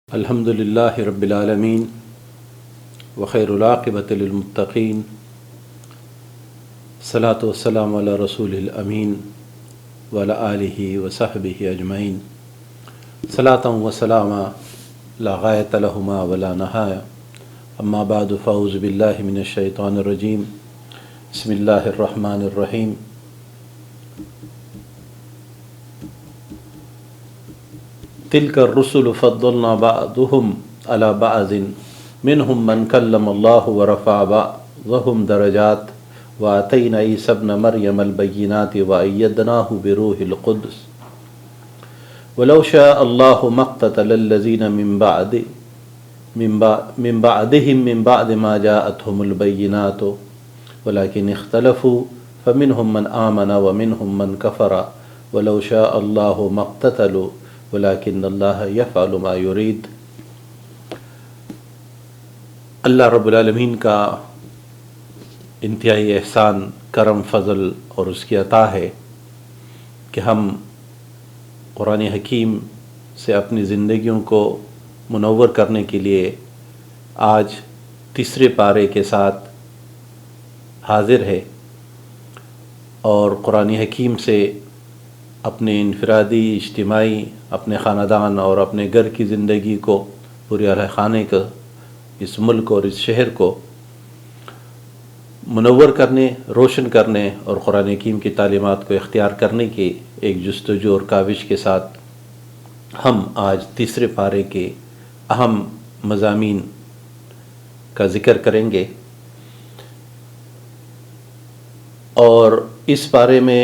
الحمدللہ رب العالمین وخیر العاقبۃ للمتقین صلاۃ والسلام علی رسول الامین وعلی آلہ وصحبہ اجمعین صلاۃ وسلام لا غایۃ لہما ولا نہایہ اما بعد فاعوذ باللہ من الشیطان الرجیم بسم اللہ الرحمن الرحیم تلک الرسل فضلنا بعضهم علی بعض منهم من کلم اللہ ورفع بعضهم درجات وآتینا عیسی ابن مریم البینات وأیدناہ بروح القدس ولو شاء اللہ ما اقتتل الذین من بعدهم من بعد ما جاءتهم البینات ولكن اختلفوا فمنهم من آمن ومنهم من كفر ولو شاء اللہ ما اقتتلوا ولیکن اللہ یفعل ما یرید۔ اللہ رب العالمین کا انتہائی احسان، کرم، فضل اور اس کی عطا ہے کہ ہم قرآن حکیم سے اپنی زندگیوں کو منور کرنے کے لیے آج تیسرے پارے کے ساتھ حاضر ہے اور قرآن حکیم سے اپنے انفرادی، اجتماعی، اپنے خاندان اور اپنے گھر کی زندگی کو، پورے اہل خانے کو، اس ملک اور اس شہر کو منور کرنے، روشن کرنے اور قرآن حکیم کی تعلیمات کو اختیار کرنے کی ایک جستجو اور کاوش کے ساتھ ہم آج تیسرے پارے کے اہم مضامین کا ذکر کریں گے، اور اس پارے میں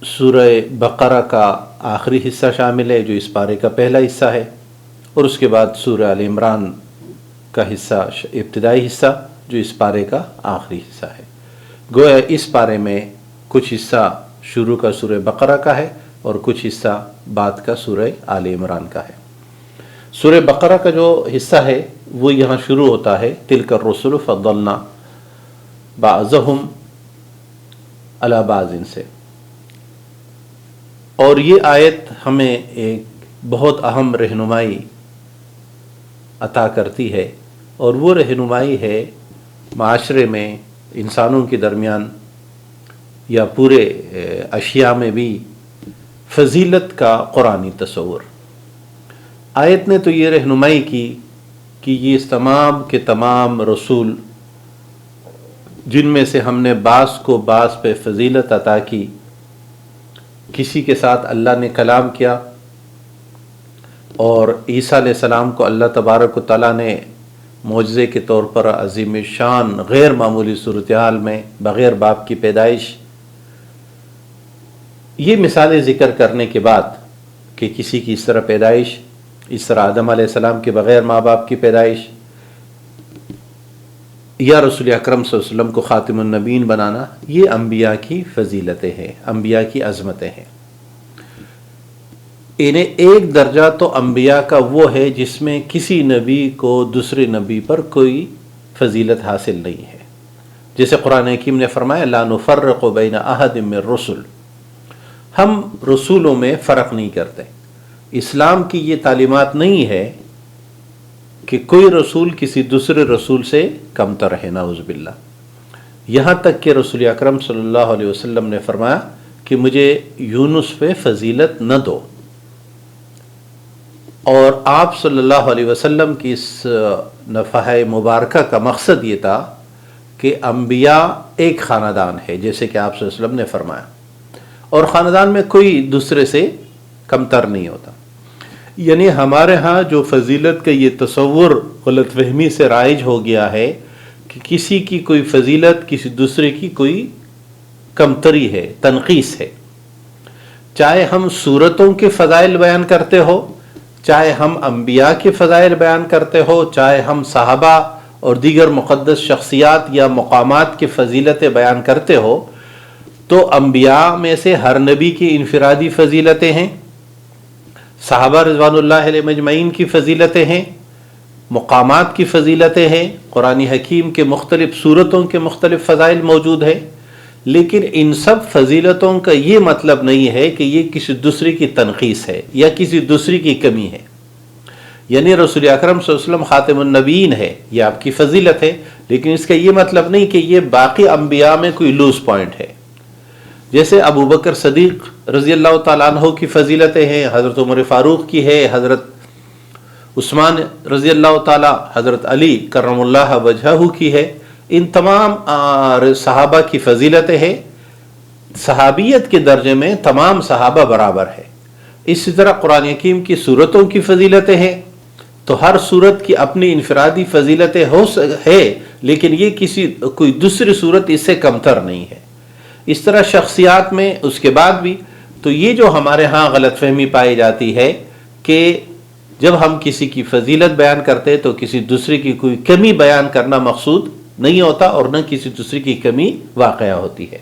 سورہ بقرہ کا آخری حصہ شامل ہے جو اس پارے کا پہلا حصہ ہے، اور اس کے بعد سورہ آل عمران کا حصہ، ابتدائی حصہ جو اس پارے کا آخری حصہ ہے۔ گویا اس پارے میں کچھ حصہ شروع کا سورہ بقرہ کا ہے اور کچھ حصہ بعد کا سورہ آل عمران کا ہے۔ سورہ بقرہ کا جو حصہ ہے وہ یہاں شروع ہوتا ہے تلک الرسل فضلنا بعضهم علی بعض سے، اور یہ آیت ہمیں ایک بہت اہم رہنمائی عطا کرتی ہے، اور وہ رہنمائی ہے معاشرے میں، انسانوں کے درمیان یا پورے اشیاء میں بھی فضیلت کا قرآنی تصور۔ آیت نے تو یہ رہنمائی کی کہ یہ تمام کے تمام رسول، جن میں سے ہم نے بعض کو بعض پہ فضیلت عطا کی، کسی کے ساتھ اللہ نے کلام کیا، اور عیسیٰ علیہ السلام کو اللہ تبارک و تعالیٰ نے معجزے کے طور پر عظیم شان غیر معمولی صورتحال میں بغیر باپ کی پیدائش، یہ مثالیں ذکر کرنے کے بعد کہ کسی کی اس طرح پیدائش، اس طرح آدم علیہ السلام کے بغیر ماں باپ کی پیدائش، یا رسول اکرم صلی اللہ علیہ وسلم کو خاتم النبیین بنانا، یہ انبیاء کی فضیلتیں ہیں، انبیاء کی عظمتیں ہیں۔ انہیں ایک درجہ تو انبیاء کا وہ ہے جس میں کسی نبی کو دوسرے نبی پر کوئی فضیلت حاصل نہیں ہے، جیسے قرآن حکیم نے فرمایا لا نفرق بین احد من الرسل، ہم رسولوں میں فرق نہیں کرتے۔ اسلام کی یہ تعلیمات نہیں ہے کہ کوئی رسول کسی دوسرے رسول سے کمتر ہے، نعوذ باللہ، یہاں تک کہ رسول اکرم صلی اللہ علیہ وسلم نے فرمایا کہ مجھے یونس پہ فضیلت نہ دو، اور آپ صلی اللہ علیہ وسلم کی اس نفحہ مبارکہ کا مقصد یہ تھا کہ انبیاء ایک خاندان ہے، جیسے کہ آپ صلی اللہ علیہ وسلم نے فرمایا، اور خاندان میں کوئی دوسرے سے کمتر نہیں ہوتا۔ یعنی ہمارے ہاں جو فضیلت کا یہ تصور غلط فہمی سے رائج ہو گیا ہے کہ کسی کی کوئی فضیلت کسی دوسرے کی کوئی کمتری ہے، تنقیص ہے، چاہے ہم سورتوں کے فضائل بیان کرتے ہو، چاہے ہم انبیاء کے فضائل بیان کرتے ہو، چاہے ہم صحابہ اور دیگر مقدس شخصیات یا مقامات کی فضیلتیں بیان کرتے ہو، تو انبیاء میں سے ہر نبی کی انفرادی فضیلتیں ہیں، صحابہ رضوان اللہ علیہ مجمعین کی فضیلتیں ہیں، مقامات کی فضیلتیں ہیں، قرآن حکیم کے مختلف صورتوں کے مختلف فضائل موجود ہیں، لیکن ان سب فضیلتوں کا یہ مطلب نہیں ہے کہ یہ کسی دوسرے کی تنقیص ہے یا کسی دوسری کی کمی ہے۔ یعنی رسول اکرم صلی اللہ علیہ وسلم خاتم النبیین ہے، یہ آپ کی فضیلت ہے، لیکن اس کا یہ مطلب نہیں کہ یہ باقی انبیاء میں کوئی لوز پوائنٹ ہے۔ جیسے ابو بکر صدیق رضی اللہ تعالیٰ عنہ کی فضیلتیں ہیں، حضرت عمر فاروق کی ہے، حضرت عثمان رضی اللہ تعالیٰ، حضرت علی کرم اللہ وجہہ کی ہے، ان تمام صحابہ کی فضیلتیں ہیں۔ صحابیت کے درجے میں تمام صحابہ برابر ہے۔ اسی طرح قرآن حکیم کی صورتوں کی فضیلتیں ہیں، تو ہر صورت کی اپنی انفرادی فضیلتیں ہے، لیکن یہ کوئی دوسری صورت اس سے کمتر نہیں ہے۔ اس طرح شخصیات میں اس کے بعد بھی، تو یہ جو ہمارے ہاں غلط فہمی پائی جاتی ہے کہ جب ہم کسی کی فضیلت بیان کرتے تو کسی دوسرے کی کوئی کمی بیان کرنا مقصود نہیں ہوتا، اور نہ کسی دوسرے کی کمی واقعہ ہوتی ہے۔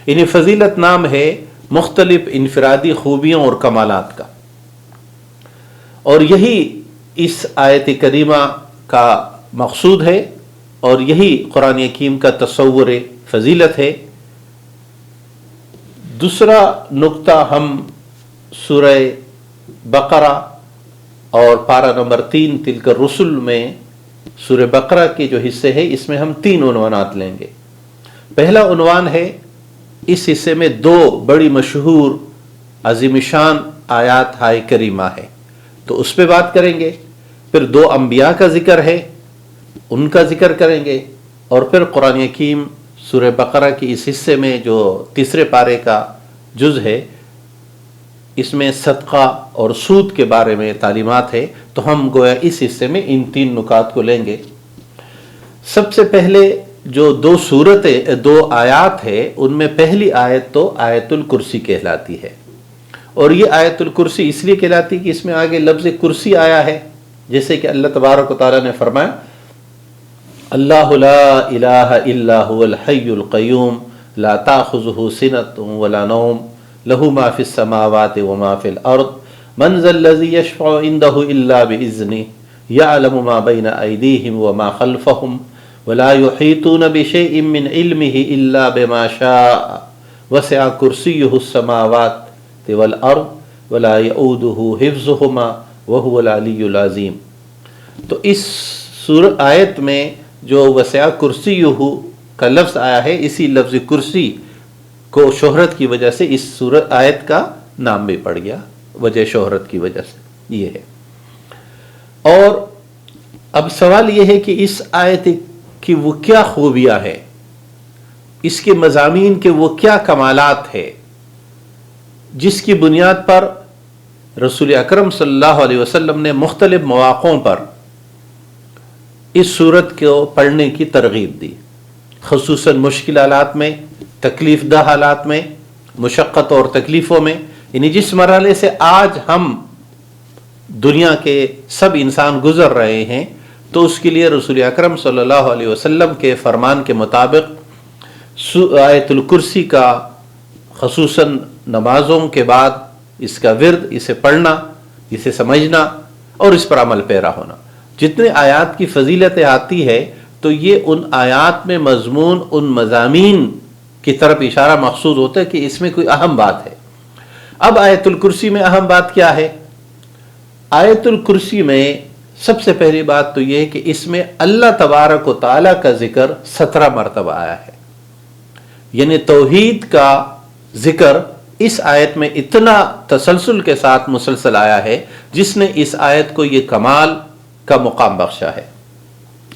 انہیں فضیلت نام ہے مختلف انفرادی خوبیوں اور کمالات کا، اور یہی اس آیت کریمہ کا مقصود ہے، اور یہی قرآن حکیم کا تصور فضیلت ہے۔ دوسرا نقطہ ہم سورہ بقرہ اور پارہ نمبر 3 تلک الرسل میں سورہ بقرہ کے جو حصے ہیں، اس میں ہم 3 عنوانات لیں گے۔ پہلا عنوان ہے، اس حصے میں 2 بڑی مشہور عظیم شان آیات ہائے کریمہ ہے، تو اس پہ بات کریں گے۔ پھر 2 انبیاء کا ذکر ہے، ان کا ذکر کریں گے، اور پھر قرآن حکیم سورہ بقرہ کی اس حصے میں جو تیسرے پارے کا جز ہے، اس میں صدقہ اور سود کے بارے میں تعلیمات ہے، تو ہم گویا اس حصے میں ان 3 نکات کو لیں گے۔ سب سے پہلے جو 2 آیات ہے، ان میں پہلی آیت تو آیت الکرسی کہلاتی ہے، اور یہ آیت الکرسی اس لیے کہلاتی کہ اس میں آگے لفظ کرسی آیا ہے، جیسے کہ اللہ تبارک و تعالیٰ نے فرمایا، اللہ لا الہ الا هو الحی القیوم لا تأخذہ سنۃ ولا نوم لہ ما فی السماوات وما فی الارض من ذا الذی یشفع عندہ الا بإذنہ یعلم ما بین ایدیہم وما خلفہم ولا یحیطون بشیء من علمہ الا بما شاء وسع کرسیہ السماوات والارض ولا یؤودہ حفظہما وہو العلی العظیم۔ تو اس آیت میں جو وسع کرسیہ کا لفظ آیا ہے، اسی لفظ کرسی کو شہرت کی وجہ سے اس سورت آیت کا نام بھی پڑ گیا، وجہ شہرت کی وجہ سے یہ ہے۔ اور اب سوال یہ ہے کہ اس آیت کی وہ کیا خوبیاں ہے، اس کے مضامین کے وہ کیا کمالات ہے، جس کی بنیاد پر رسول اکرم صلی اللہ علیہ وسلم نے مختلف مواقعوں پر اس سورت کو پڑھنے کی ترغیب دی، خصوصاً مشکل حالات میں، تکلیف دہ حالات میں، مشقت اور تکلیفوں میں، یعنی جس مرحلے سے آج ہم دنیا کے سب انسان گزر رہے ہیں، تو اس کے لیے رسول اکرم صلی اللہ علیہ وسلم کے فرمان کے مطابق آیت الکرسی کا خصوصاً نمازوں کے بعد اس کا ورد، اسے پڑھنا، اسے سمجھنا اور اس پر عمل پیرا ہونا۔ جتنے آیات کی فضیلتیں آتی ہے، تو یہ ان آیات میں مضمون، ان مضامین کی طرف اشارہ مقصود ہوتا ہے کہ اس میں کوئی اہم بات ہے۔ اب آیت الکرسی میں اہم بات کیا ہے؟ آیت الکرسی میں سب سے پہلی بات تو یہ ہے کہ اس میں اللہ تبارک و تعالیٰ کا ذکر 17 مرتبہ آیا ہے، یعنی توحید کا ذکر اس آیت میں اتنا تسلسل کے ساتھ مسلسل آیا ہے، جس نے اس آیت کو یہ کمال کا مقام بخشا ہے۔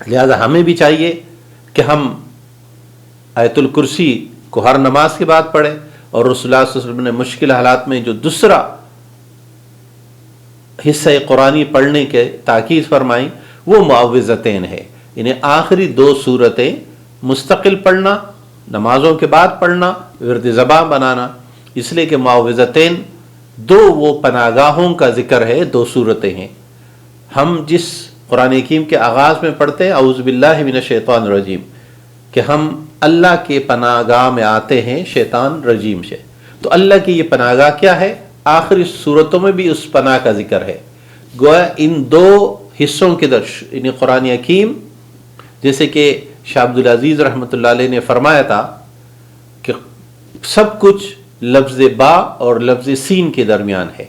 لہذا ہمیں بھی چاہیے کہ ہم آیت الکرسی کو ہر نماز کے بعد پڑھیں، اور رسول اللہ صلی اللہ علیہ وسلم نے مشکل حالات میں جو دوسرا حصہ قرآنی پڑھنے کے تاکید فرمائی، وہ معوذتین ہے، یعنی آخری 2 سورتیں مستقل پڑھنا، نمازوں کے بعد پڑھنا، ورد زبان بنانا، اس لیے کہ معوذتین 2 وہ پناہگاہوں کا ذکر ہے، 2 سورتیں ہیں۔ ہم جس قرآن حکیم کے آغاز میں پڑھتے ہیں اعوذ باللہ من الشیطان الرجیم، کہ ہم اللہ کے پناہ گاہ میں آتے ہیں شیطان رجیم سے، تو اللہ کی یہ پناہ گاہ کیا ہے؟ آخری صورتوں میں بھی اس پناہ کا ذکر ہے۔ گویا ان 2 حصوں کے یعنی قرآن حکیم، جیسے کہ شاہ عبد العزیز رحمۃ اللہ علیہ نے فرمایا تھا کہ سب کچھ لفظ با اور لفظ سین کے درمیان ہے،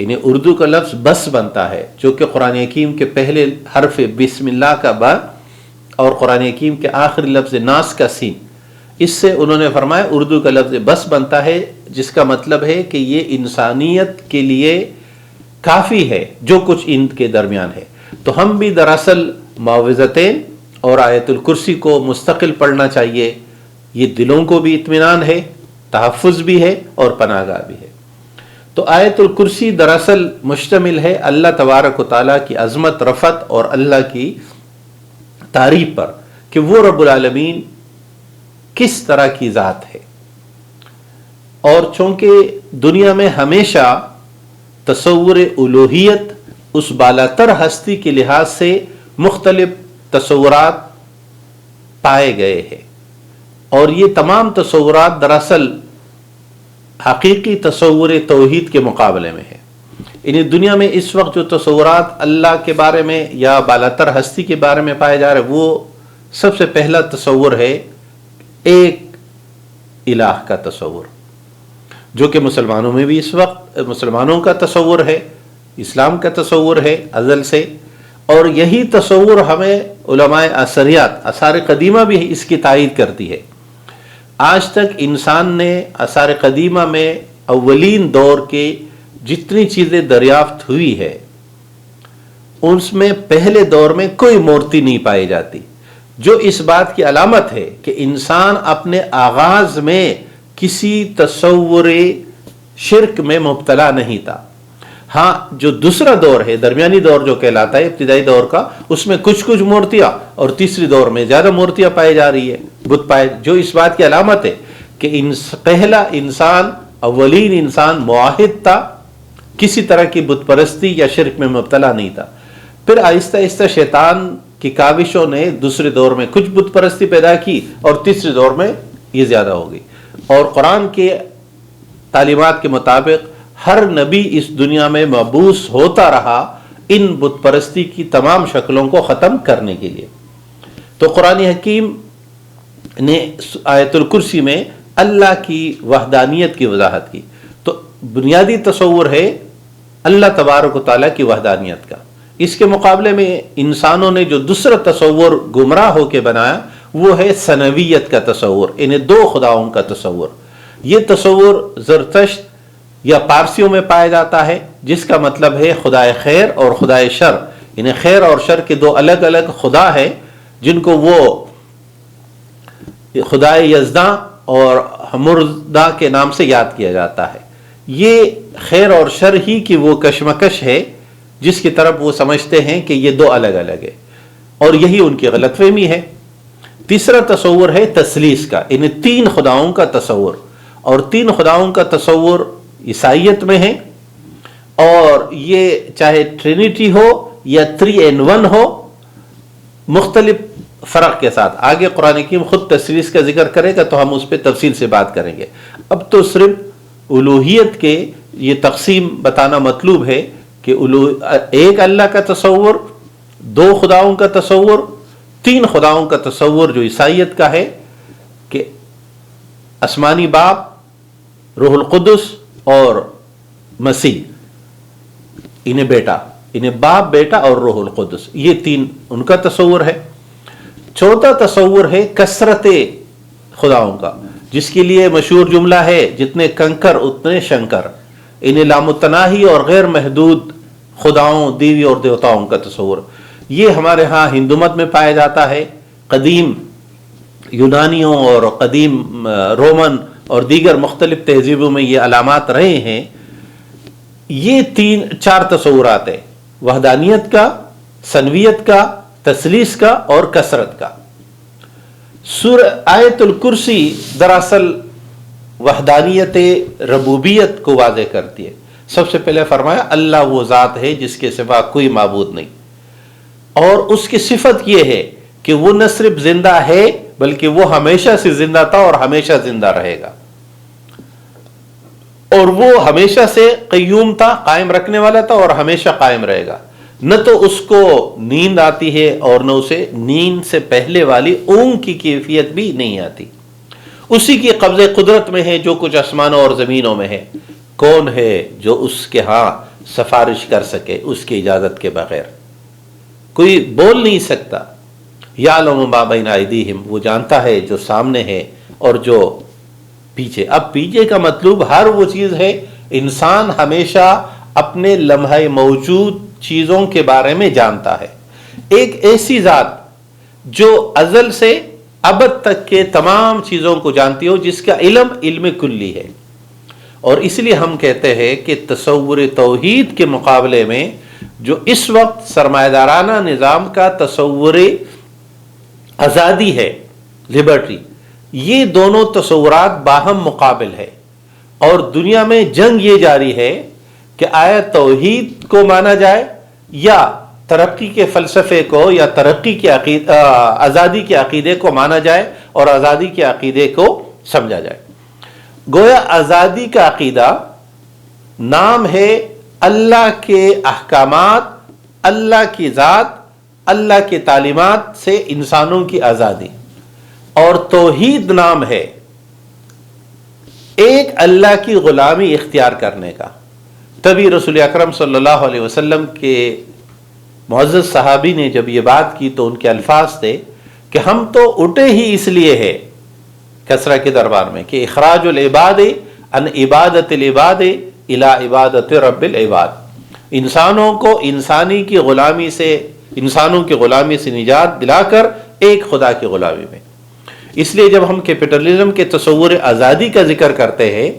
انہیں اردو کا لفظ بس بنتا ہے، جو کہ قرآن حکیم کے پہلے حرف بسم اللہ کا ب اور قرآن حکیم کے آخری لفظ ناس کا سین، اس سے انہوں نے فرمایا اردو کا لفظ بس بنتا ہے، جس کا مطلب ہے کہ یہ انسانیت کے لیے کافی ہے جو کچھ ان کے درمیان ہے۔ تو ہم بھی دراصل معوذتین اور آیت الکرسی کو مستقل پڑھنا چاہیے، یہ دلوں کو بھی اطمینان ہے، تحفظ بھی ہے اور پناہ گاہ بھی ہے۔ تو آیت الکرسی دراصل مشتمل ہے اللہ تبارک و تعالیٰ کی عظمت، رفعت اور اللہ کی تعریف پر، کہ وہ رب العالمین کس طرح کی ذات ہے۔ اور چونکہ دنیا میں ہمیشہ تصور الوہیت اس بالاتر ہستی کے لحاظ سے مختلف تصورات پائے گئے ہیں، اور یہ تمام تصورات دراصل حقیقی تصور توحید کے مقابلے میں ہے۔ انہیں دنیا میں اس وقت جو تصورات اللہ کے بارے میں یا بالاتر ہستی کے بارے میں پائے جا رہے، وہ سب سے پہلا تصور ہے ایک الہ کا تصور، جو کہ مسلمانوں میں بھی اس وقت مسلمانوں کا تصور ہے، اسلام کا تصور ہے ازل سے، اور یہی تصور ہمیں علماء اثریات آثار قدیمہ بھی اس کی تائید کرتی ہے۔ آج تک انسان نے آثار قدیمہ میں اولین دور کے جتنی چیزیں دریافت ہوئی ہے، اس میں پہلے دور میں کوئی مورتی نہیں پائی جاتی، جو اس بات کی علامت ہے کہ انسان اپنے آغاز میں کسی تصور شرک میں مبتلا نہیں تھا۔ ہاں، جو دوسرا دور ہے، درمیانی دور جو کہلاتا ہے ابتدائی دور کا، اس میں کچھ مورتیاں، اور تیسری دور میں زیادہ مورتیاں پائی جا رہی ہے، بت پائے، جو اس بات کی علامت ہے کہ پہلا انسان، اولین انسان موحد تھا، کسی طرح کی بت پرستی یا شرک میں مبتلا نہیں تھا۔ پھر آہستہ آہستہ شیطان کی کاوشوں نے دوسرے دور میں کچھ بت پرستی پیدا کی، اور تیسرے دور میں یہ زیادہ ہو گئی، اور قرآن کے تعلیمات کے مطابق ہر نبی اس دنیا میں مبعوث ہوتا رہا ان بت پرستی کی تمام شکلوں کو ختم کرنے کے لیے۔ تو قرآن حکیم نے آیت الکرسی میں اللہ کی وحدانیت کی وضاحت کی۔ تو بنیادی تصور ہے اللہ تبارک و تعالیٰ کی وحدانیت کا۔ اس کے مقابلے میں انسانوں نے جو دوسرا تصور گمراہ ہو کے بنایا، وہ ہے ثنویت کا تصور، انہیں دو خداؤں کا تصور۔ یہ تصور زرتشت یا پارسیوں میں پایا جاتا ہے، جس کا مطلب ہے خدائے خیر اور خدائے شر، انہیں خیر اور شر کے دو الگ الگ خدا ہے، جن کو وہ خدائے یزداں اور ہمردہ کے نام سے یاد کیا جاتا ہے۔ یہ خیر اور شر ہی کی وہ کشمکش ہے جس کی طرف وہ سمجھتے ہیں کہ یہ دو الگ الگ ہے، اور یہی ان کی غلط فہمی ہے۔ تیسرا تصور ہے تثلیث کا، انہیں تین خداؤں کا تصور، اور تین خداؤں کا تصور عیسائیت میں ہے، اور یہ چاہے ٹرینیٹی ہو یا 3 in 1 ہو، مختلف فرق کے ساتھ۔ آگے قرآن حکیم خود تثلیث کا ذکر کرے گا تو ہم اس پہ تفصیل سے بات کریں گے۔ اب تو صرف الوہیت کے یہ تقسیم بتانا مطلوب ہے کہ ایک اللہ کا تصور، دو خداؤں کا تصور، تین خداؤں کا تصور جو عیسائیت کا ہے، کہ آسمانی باپ، روح القدس اور مسیح، انہیں بیٹا، انہیں باپ، بیٹا اور روح القدس، یہ تین ان کا تصور ہے۔ چوتھا تصور ہے کثرت خداؤں کا، جس کے لیے مشہور جملہ ہے جتنے کنکر اتنے شنکر، انہیں لامتناہی اور غیر محدود خداؤں، دیوی اور دیوتاؤں کا تصور۔ یہ ہمارے ہاں ہندو مت میں پایا جاتا ہے، قدیم یونانیوں اور قدیم رومن اور دیگر مختلف تہذیبوں میں یہ علامات رہے ہیں۔ یہ چار تصورات ہیں، وحدانیت کا، ثنویت کا، تثلیث کا اور کثرت کا۔ سورہ آیت الکرسی دراصل وحدانیت ربوبیت کو واضح کرتی ہے۔ سب سے پہلے فرمایا اللہ وہ ذات ہے جس کے سوا کوئی معبود نہیں، اور اس کی صفت یہ ہے کہ وہ نہ صرف زندہ ہے بلکہ وہ ہمیشہ سے زندہ تھا اور ہمیشہ زندہ رہے گا، اور وہ ہمیشہ سے قیوم تھا، قائم رکھنے والا تھا اور ہمیشہ قائم رہے گا۔ نہ تو اس کو نیند آتی ہے اور نہ اسے نیند سے پہلے والی اونگ کی کیفیت بھی نہیں آتی۔ اسی کی قبضے قدرت میں ہے جو کچھ آسمانوں اور زمینوں میں ہے۔ کون ہے جو اس کے ہاں سفارش کر سکے اس کی اجازت کے بغیر. کوئی بول نہیں سکتا. یعلم ما بین ایدیہم، وہ جانتا ہے جو سامنے ہے اور جو پیچھے. اب پیچھے کا مطلب ہر وہ چیز ہے. انسان ہمیشہ اپنے لمحہ موجود چیزوں کے بارے میں جانتا ہے. ایک ایسی ذات جو ازل سے ابد تک کے تمام چیزوں کو جانتی ہو، جس کا علم کلی ہے. اور اس لیے ہم کہتے ہیں کہ تصور توحید کے مقابلے میں جو اس وقت سرمایہ دارانہ نظام کا تصور آزادی ہے، لبرٹی، یہ دونوں تصورات باہم مقابل ہے. اور دنیا میں جنگ یہ جاری ہے کہ آیا توحید کو مانا جائے یا ترقی کے فلسفے کو، یا ترقی کے آزادی کے عقیدے کو مانا جائے اور آزادی کے عقیدے کو سمجھا جائے. گویا آزادی کا عقیدہ نام ہے اللہ کے احکامات، اللہ کی ذات، اللہ کی تعلیمات سے انسانوں کی آزادی. اور توحید نام ہے ایک اللہ کی غلامی اختیار کرنے کا. تبھی رسول اکرم صلی اللہ علیہ وسلم کے معزز صحابی نے جب یہ بات کی تو ان کے الفاظ تھے کہ ہم تو اٹھے ہی اس لیے ہے کسرا کے دربار میں کہ اخراج العباد عن عبادت العباد الی عبادت رب العباد، انسانوں کو انسانوں کی غلامی سے نجات دلا کر ایک خدا کی غلامی میں. اس لیے جب ہم کیپٹلزم کے تصور آزادی کا ذکر کرتے ہیں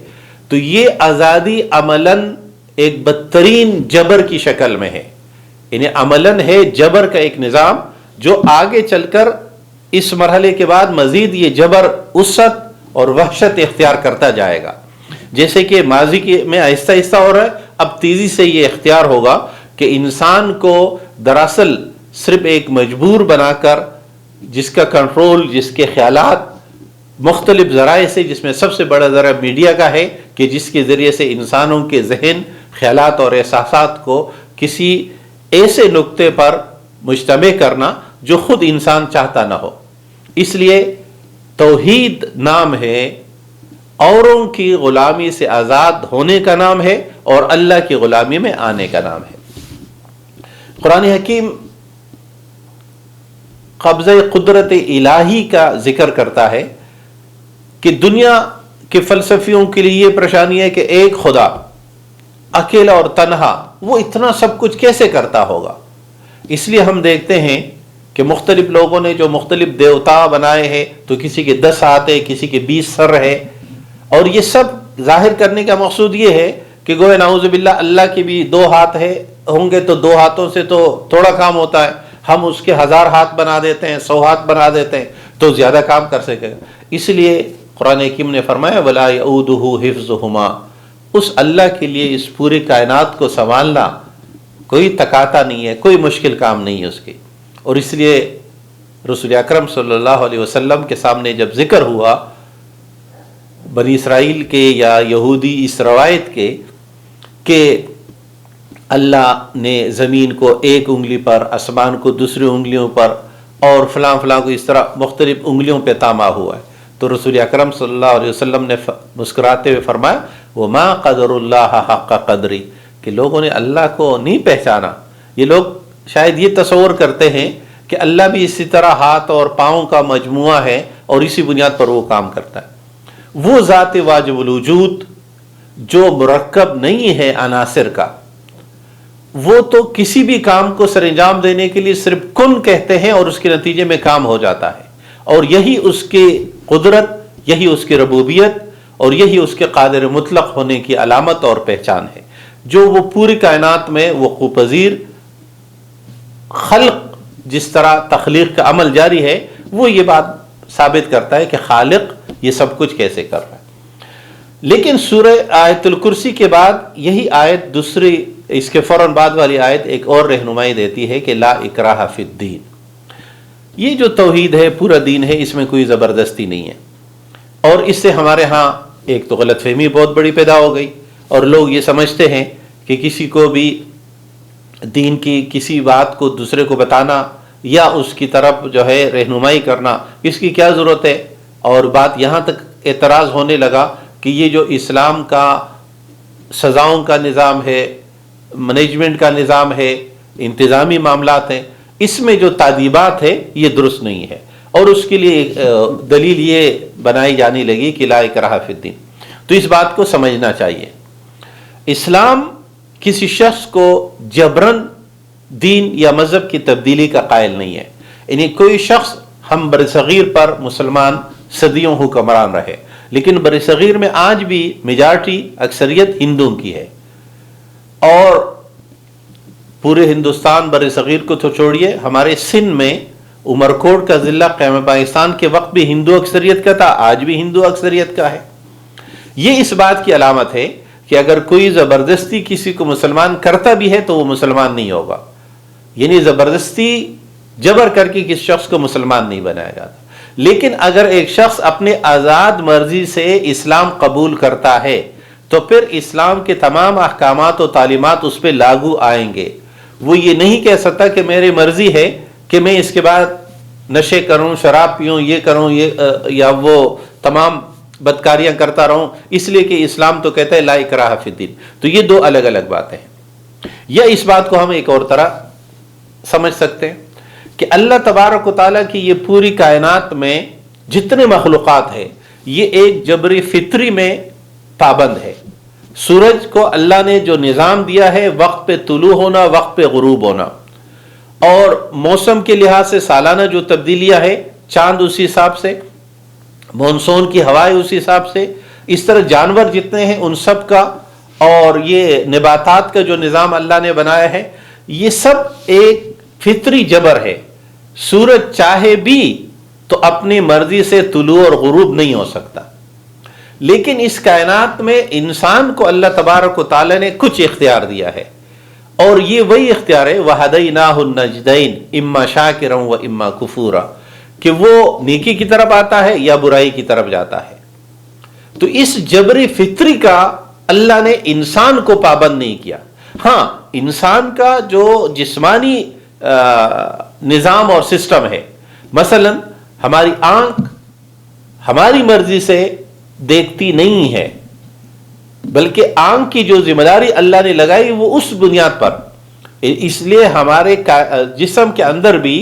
تو یہ آزادی عملاً ایک بدترین جبر کی شکل میں ہے. یعنی عملاً ہے جبر کا ایک نظام جو آگے چل کر اس مرحلے کے بعد مزید یہ جبر وسعت اور وحشت اختیار کرتا جائے گا. جیسے کہ ماضی میں آہستہ آہستہ ہو رہا ہے، اب تیزی سے یہ اختیار ہوگا کہ انسان کو دراصل صرف ایک مجبور بنا کر، جس کا کنٹرول، جس کے خیالات مختلف ذرائع سے، جس میں سب سے بڑا ذرائع میڈیا کا ہے کہ جس کے ذریعے سے انسانوں کے ذہن، خیالات اور احساسات کو کسی ایسے نقطے پر مجتمع کرنا جو خود انسان چاہتا نہ ہو. اس لیے توحید نام ہے اوروں کی غلامی سے آزاد ہونے کا نام ہے اور اللہ کی غلامی میں آنے کا نام ہے. قرآن حکیم قبضہ قدرت الہی کا ذکر کرتا ہے کہ دنیا کے فلسفیوں کے لیے یہ پریشانی ہے کہ ایک خدا اکیلا اور تنہا وہ اتنا سب کچھ کیسے کرتا ہوگا. اس لیے ہم دیکھتے ہیں کہ مختلف لوگوں نے جو مختلف دیوتا بنائے ہیں تو کسی کے 10 ہاتھ ہے، کسی کے 20 سر ہے، اور یہ سب ظاہر کرنے کا مقصود یہ ہے کہ گویا نعوذ باللہ اللہ کے بھی 2 ہاتھ ہوں گے تو 2 ہاتھوں سے تو تھوڑا کام ہوتا ہے، ہم اس کے 1000 ہاتھ بنا دیتے ہیں، 100 ہاتھ بنا دیتے ہیں تو زیادہ کام کر سکے گا. اس لیے قرآن حکیم نے فرمایا وَلَا يَؤُودُهُ حِفْظُهُمَا، اس اللہ کے لیے اس پوری کائنات کو سنبھالنا کوئی تکاتا نہیں ہے، کوئی مشکل کام نہیں ہے اس کی. اور اس لیے رسول اکرم صلی اللہ علیہ وسلم کے سامنے جب ذکر ہوا بنی اسرائیل کے یا یہودی اس روایت کے کہ اللہ نے زمین کو ایک انگلی پر، آسمان کو دوسری انگلیوں پر، اور فلاں فلاں کو اس طرح مختلف انگلیوں پہ تاما ہوا ہے، تو رسول اکرم صلی اللہ علیہ وسلم نے مسکراتے ہوئے فرمایا وَمَا قَدَرُ اللَّهَ حَقَّ قَدْرِ، کہ لوگوں نے اللہ کو نہیں پہچانا. یہ لوگ شاید یہ تصور کرتے ہیں کہ اللہ بھی اسی طرح ہاتھ اور پاؤں کا مجموعہ ہے اور اسی بنیاد پر وہ کام کرتا ہے. وہ ذات واجب الوجود جو مرکب نہیں ہے عناصر کا، وہ تو کسی بھی کام کو سر انجام دینے کے لیے صرف کن کہتے ہیں اور اس کے نتیجے میں کام ہو جاتا ہے. اور یہی اس کی قدرت، یہی اس کی ربوبیت اور یہی اس کے قادر مطلق ہونے کی علامت اور پہچان ہے، جو وہ پوری کائنات میں وقوع پذیر خلق، جس طرح تخلیق کا عمل جاری ہے، وہ یہ بات ثابت کرتا ہے کہ خالق یہ سب کچھ کیسے کر رہا ہے. لیکن سورہ آیت الکرسی کے بعد یہی آیت دوسری، اس کے فوراً بعد والی آیت ایک اور رہنمائی دیتی ہے کہ لا اکراہ فی الدین. یہ جو توحید ہے پورا دین ہے، اس میں کوئی زبردستی نہیں ہے. اور اس سے ہمارے ہاں ایک تو غلط فہمی بہت بڑی پیدا ہو گئی، اور لوگ یہ سمجھتے ہیں کہ کسی کو بھی دین کی کسی بات کو دوسرے کو بتانا یا اس کی طرف جو ہے رہنمائی کرنا، اس کی کیا ضرورت ہے. اور بات یہاں تک اعتراض ہونے لگا کہ یہ جو اسلام کا سزاؤں کا نظام ہے، مینجمنٹ کا نظام ہے، انتظامی معاملات ہیں، اس میں جو تعدیبات ہے یہ درست نہیں ہے، اور اس کے لیے دلیل یہ بنائی جانے لگی کہ لا اکراہ فی الدین۔ تو اس بات کو سمجھنا چاہیے، اسلام کسی شخص کو جبرن دین یا مذہب کی تبدیلی کا قائل نہیں ہے، یعنی کوئی شخص، ہم برصغیر پر مسلمان صدیوں حکمران رہے، لیکن برصغیر میں آج بھی میجارٹی اکثریت ہندوؤں کی ہے، اور پورے ہندوستان برصغیر کو تو چھوڑیے، ہمارے سندھ میں عمرکوٹ کا ضلع قیام پاکستان کے وقت بھی ہندو اکثریت کا تھا، آج بھی ہندو اکثریت کا ہے۔ یہ اس بات کی علامت ہے کہ اگر کوئی زبردستی کسی کو مسلمان کرتا بھی ہے تو وہ مسلمان نہیں ہوگا، یعنی زبردستی جبر کر کے کسی شخص کو مسلمان نہیں بنایا جاتا۔ لیکن اگر ایک شخص اپنے آزاد مرضی سے اسلام قبول کرتا ہے تو پھر اسلام کے تمام احکامات و تعلیمات اس پہ لاگو آئیں گے۔ وہ یہ نہیں کہہ سکتا کہ میری مرضی ہے کہ میں اس کے بعد نشے کروں، شراب پیوں، یہ کروں، یا وہ تمام بدکاریاں کرتا رہوں، اس لیے کہ اسلام تو کہتا ہے لا اکراہ فی الدین۔ تو یہ دو الگ الگ باتیں ہیں۔ یا اس بات کو ہم ایک اور طرح سمجھ سکتے ہیں کہ اللہ تبارک و تعالیٰ کی یہ پوری کائنات میں جتنے مخلوقات ہیں یہ ایک جبری فطری میں پابند ہے۔ سورج کو اللہ نے جو نظام دیا ہے، وقت پہ طلوع ہونا، وقت پہ غروب ہونا، اور موسم کے لحاظ سے سالانہ جو تبدیلیاں ہے، چاند اسی حساب سے، مونسون کی ہوائیں اسی حساب سے، اس طرح جانور جتنے ہیں ان سب کا، اور یہ نباتات کا جو نظام اللہ نے بنایا ہے، یہ سب ایک فطری جبر ہے۔ سورج چاہے بھی تو اپنی مرضی سے طلوع اور غروب نہیں ہو سکتا، لیکن اس کائنات میں انسان کو اللہ تبارک و تعالی نے کچھ اختیار دیا ہے، اور یہ وہی اختیار ہے وَهَدَيْنَاهُ النَّجْدَيْنِ إِمَّا شَاكِرًا وَإِمَّا كُفُورًا، کہ وہ نیکی کی طرف آتا ہے یا برائی کی طرف جاتا ہے۔ تو اس جبری فطری کا اللہ نے انسان کو پابند نہیں کیا۔ ہاں، انسان کا جو جسمانی نظام اور سسٹم ہے، مثلا ہماری آنکھ ہماری مرضی سے دیکھتی نہیں ہے، بلکہ آنکھ کی جو ذمہ داری اللہ نے لگائی وہ اس بنیاد پر، اس لیے ہمارے جسم کے اندر بھی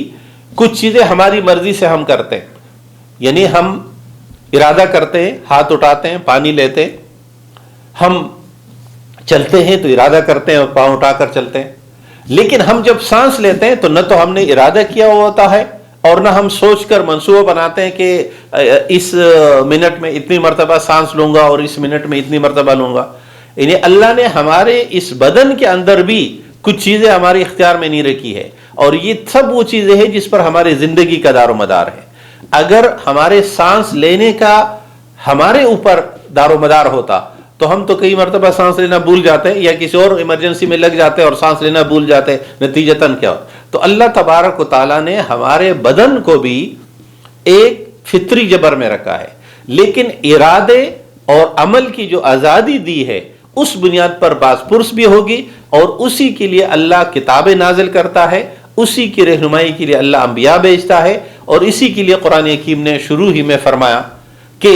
کچھ چیزیں ہماری مرضی سے ہم کرتے ہیں، یعنی ہم ارادہ کرتے ہیں، ہاتھ اٹھاتے ہیں، پانی لیتے ہیں، ہم چلتے ہیں تو ارادہ کرتے ہیں اور پاؤں اٹھا کر چلتے ہیں، لیکن ہم جب سانس لیتے ہیں تو نہ تو ہم نے ارادہ کیا ہوا ہوتا ہے، اور نہ ہم سوچ کر منصوبہ بناتے ہیں کہ اس منٹ میں اتنی مرتبہ سانس لوں گا اور اس منٹ میں اتنی مرتبہ لوں گا۔ یعنی اللہ نے ہمارے اس بدن کے اندر بھی کچھ چیزیں ہماری اختیار میں نہیں رکھی ہے، اور یہ سب وہ چیزیں ہیں جس پر ہماری زندگی کا دار و مدار ہے۔ اگر ہمارے سانس لینے کا ہمارے اوپر دار و مدار ہوتا تو ہم تو کئی مرتبہ سانس لینا بھول جاتے ہیں، یا کسی اور ایمرجنسی میں لگ جاتے اور سانس لینا بھول جاتے، نتیجتاً کیا ہو؟ تو اللہ تبارک و تعالیٰ نے ہمارے بدن کو بھی ایک فطری جبر میں رکھا ہے، لیکن ارادے اور عمل کی جو آزادی دی ہے اس بنیاد پر باز پرس بھی ہوگی، اور اسی کے لیے اللہ کتابیں نازل کرتا ہے، اسی کی رہنمائی کے لیے اللہ انبیاء بھیجتا ہے، اور اسی کے لیے قرآن حکیم نے شروع ہی میں فرمایا کہ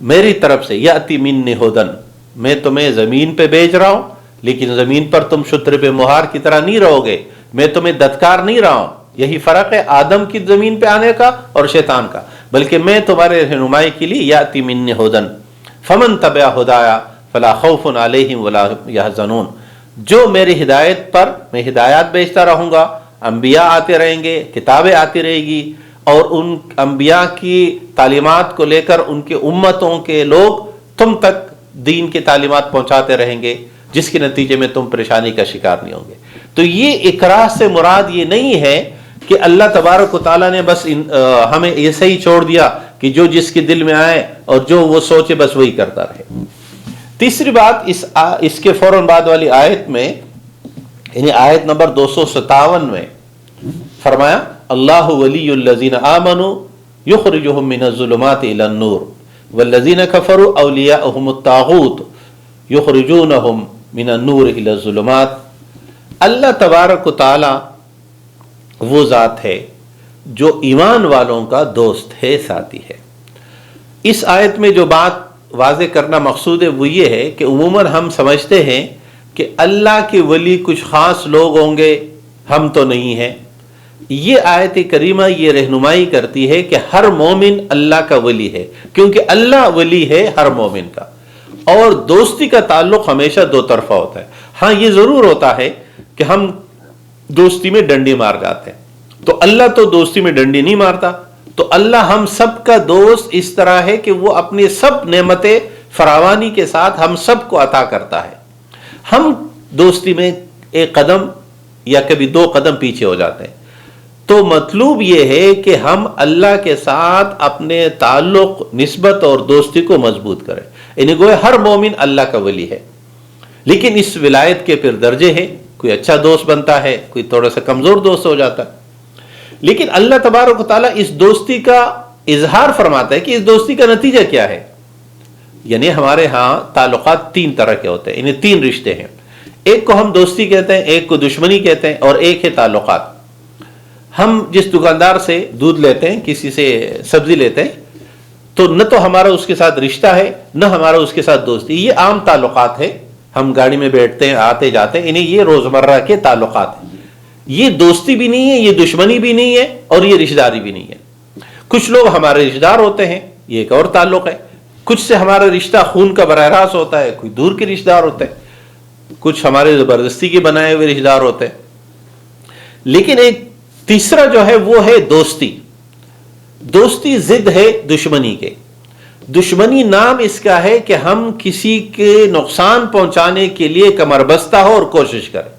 میری طرف سے یاتی منی ہدن، میں تمہیں زمین پہ بھیج رہا ہوں، لیکن زمین پر تم شتر پہ مہار کی طرح نہیں رہو گے، میں تمہیں دتکار نہیں رہا ہوں۔ یہی فرق ہے آدم کی زمین پہ آنے کا اور شیطان کا، بلکہ میں تمہارے رہنمائی کے لیے یاتی منی ہدن فمن تبع ہدایا فلا خوف علیہم ولا یحزنون، جو میری ہدایت پر میں ہدایات بھیجتا رہوں گا، انبیاء آتے رہیں گے، کتابیں آتی رہے گی، اور ان انبیاء کی تعلیمات کو لے کر ان کے امتوں کے لوگ تم تک دین کی تعلیمات پہنچاتے رہیں گے، جس کے نتیجے میں تم پریشانی کا شکار نہیں ہوں گے۔ تو یہ اکراہ سے مراد یہ نہیں ہے کہ اللہ تبارک و تعالیٰ نے بس ہمیں ایسے ہی چھوڑ دیا کہ جو جس کے دل میں آئے اور جو وہ سوچے بس وہی کرتا رہے۔ تیسری بات اس کے فوراً بعد والی آیت میں، یعنی آیت نمبر 257 میں فرمایا اللہ ولی الذین آمنوا یخرجہم من الظلمات الی النور والذین کفروا اولیاءہم الطاغوت یخرجونہم من النور الی الظلمات۔ اللہ تبارک و تعالی وہ ذات ہے جو ایمان والوں کا دوست ہے، ساتھی ہے۔ اس آیت میں جو بات واضح کرنا مقصود ہے وہ یہ ہے کہ عموماً ہم سمجھتے ہیں کہ اللہ کے ولی کچھ خاص لوگ ہوں گے، ہم تو نہیں ہیں، یہ آیت کریمہ یہ رہنمائی کرتی ہے کہ ہر مومن اللہ کا ولی ہے، کیونکہ اللہ ولی ہے ہر مومن کا۔ اور دوستی کا تعلق ہمیشہ دو طرفہ ہوتا ہے۔ ہاں یہ ضرور ہوتا ہے کہ ہم دوستی میں ڈنڈی مار جاتے ہیں، تو اللہ تو دوستی میں ڈنڈی نہیں مارتا، تو اللہ ہم سب کا دوست اس طرح ہے کہ وہ اپنے سب نعمتیں فراوانی کے ساتھ ہم سب کو عطا کرتا ہے۔ ہم دوستی میں ایک قدم یا کبھی دو قدم پیچھے ہو جاتے ہیں، تو مطلوب یہ ہے کہ ہم اللہ کے ساتھ اپنے تعلق، نسبت اور دوستی کو مضبوط کریں، یعنی گویا ہر مومن اللہ کا ولی ہے۔ لیکن اس ولایت کے پھر درجے ہیں، کوئی اچھا دوست بنتا ہے، کوئی تھوڑا سا کمزور دوست ہو جاتا ہے۔ لیکن اللہ تبارک و تعالیٰ اس دوستی کا اظہار فرماتا ہے کہ اس دوستی کا نتیجہ کیا ہے۔ یعنی ہمارے ہاں تعلقات تین طرح کے ہوتے ہیں، یعنی تین رشتے ہیں، ایک کو ہم دوستی کہتے ہیں، ایک کو دشمنی کہتے ہیں، اور ایک ہے تعلقات۔ ہم جس دکاندار سے دودھ لیتے ہیں، کسی سے سبزی لیتے ہیں، تو نہ تو ہمارا اس کے ساتھ رشتہ ہے، نہ ہمارا اس کے ساتھ دوستی، یہ عام تعلقات ہے۔ ہم گاڑی میں بیٹھتے ہیں، آتے جاتے ہیں، یہ روزمرہ کے تعلقات ہیں۔ یہ دوستی بھی نہیں ہے، یہ دشمنی بھی نہیں ہے، اور یہ رشتہ داری بھی نہیں ہے۔ کچھ لوگ ہمارے رشتہ دار ہوتے ہیں، یہ ایک اور تعلق ہے۔ کچھ سے ہمارا رشتہ خون کا براہ راست ہوتا ہے، کوئی دور کے رشتہ دار ہوتے ہیں، کچھ ہمارے زبردستی کے بنائے ہوئے رشتہ دار ہوتے ہیں۔ لیکن ایک تیسرا جو ہے وہ ہے دوستی۔ دوستی ضد ہے دشمنی کے۔ دشمنی نام اس کا ہے کہ ہم کسی کے نقصان پہنچانے کے لیے کمر بستہ ہو اور کوشش کریں۔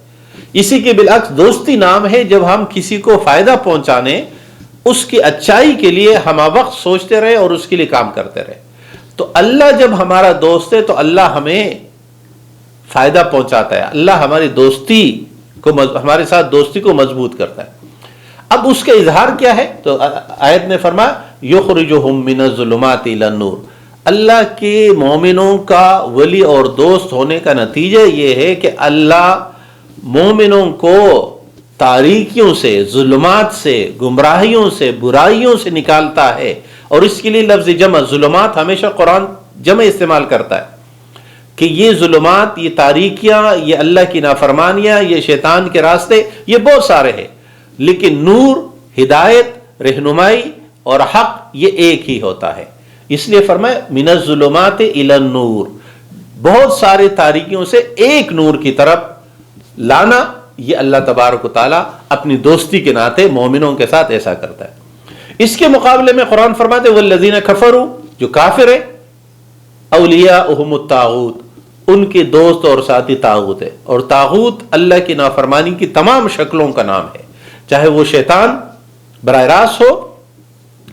اسی کے بالعکس دوستی نام ہے جب ہم کسی کو فائدہ پہنچانے، اس کی اچائی کے لیے ہم وقت سوچتے رہے اور اس کے لیے کام کرتے رہے۔ تو اللہ جب ہمارا دوست ہے تو اللہ ہمیں فائدہ پہنچاتا ہے، اللہ ہماری دوستی کو، ہمارے ساتھ دوستی کو مضبوط کرتا ہے۔ اب اس کا اظہار کیا ہے؟ تو آیت نے فرمایا یخرجہم من الظلمات الی النور۔ اللہ کے مومنوں کا ولی اور دوست ہونے کا نتیجہ یہ ہے کہ اللہ مومنوں کو تاریکیوں سے، ظلمات سے، گمراہیوں سے، برائیوں سے نکالتا ہے۔ اور اس کے لیے لفظ جمع ظلمات ہمیشہ قرآن جمع استعمال کرتا ہے کہ یہ ظلمات، یہ تاریکیاں، یہ اللہ کی نافرمانیاں، یہ شیطان کے راستے، یہ بہت سارے ہیں، لیکن نور، ہدایت، رہنمائی اور حق یہ ایک ہی ہوتا ہے۔ اس لیے فرمایا من الظلمات الی النور، بہت سارے تاریکیوں سے ایک نور کی طرف لانا، یہ اللہ تبارک و تعالیٰ اپنی دوستی کے ناطے مومنوں کے ساتھ ایسا کرتا ہے۔ اس کے مقابلے میں قرآن فرماتے والذین کفروا، جو کافر ہیں، اولیاءہم الطاغوت، ان کے دوست اور ساتھی طاغوت ہے۔ اور طاغوت اللہ کی نافرمانی کی تمام شکلوں کا نام ہے، چاہے وہ شیطان براہ راست ہو،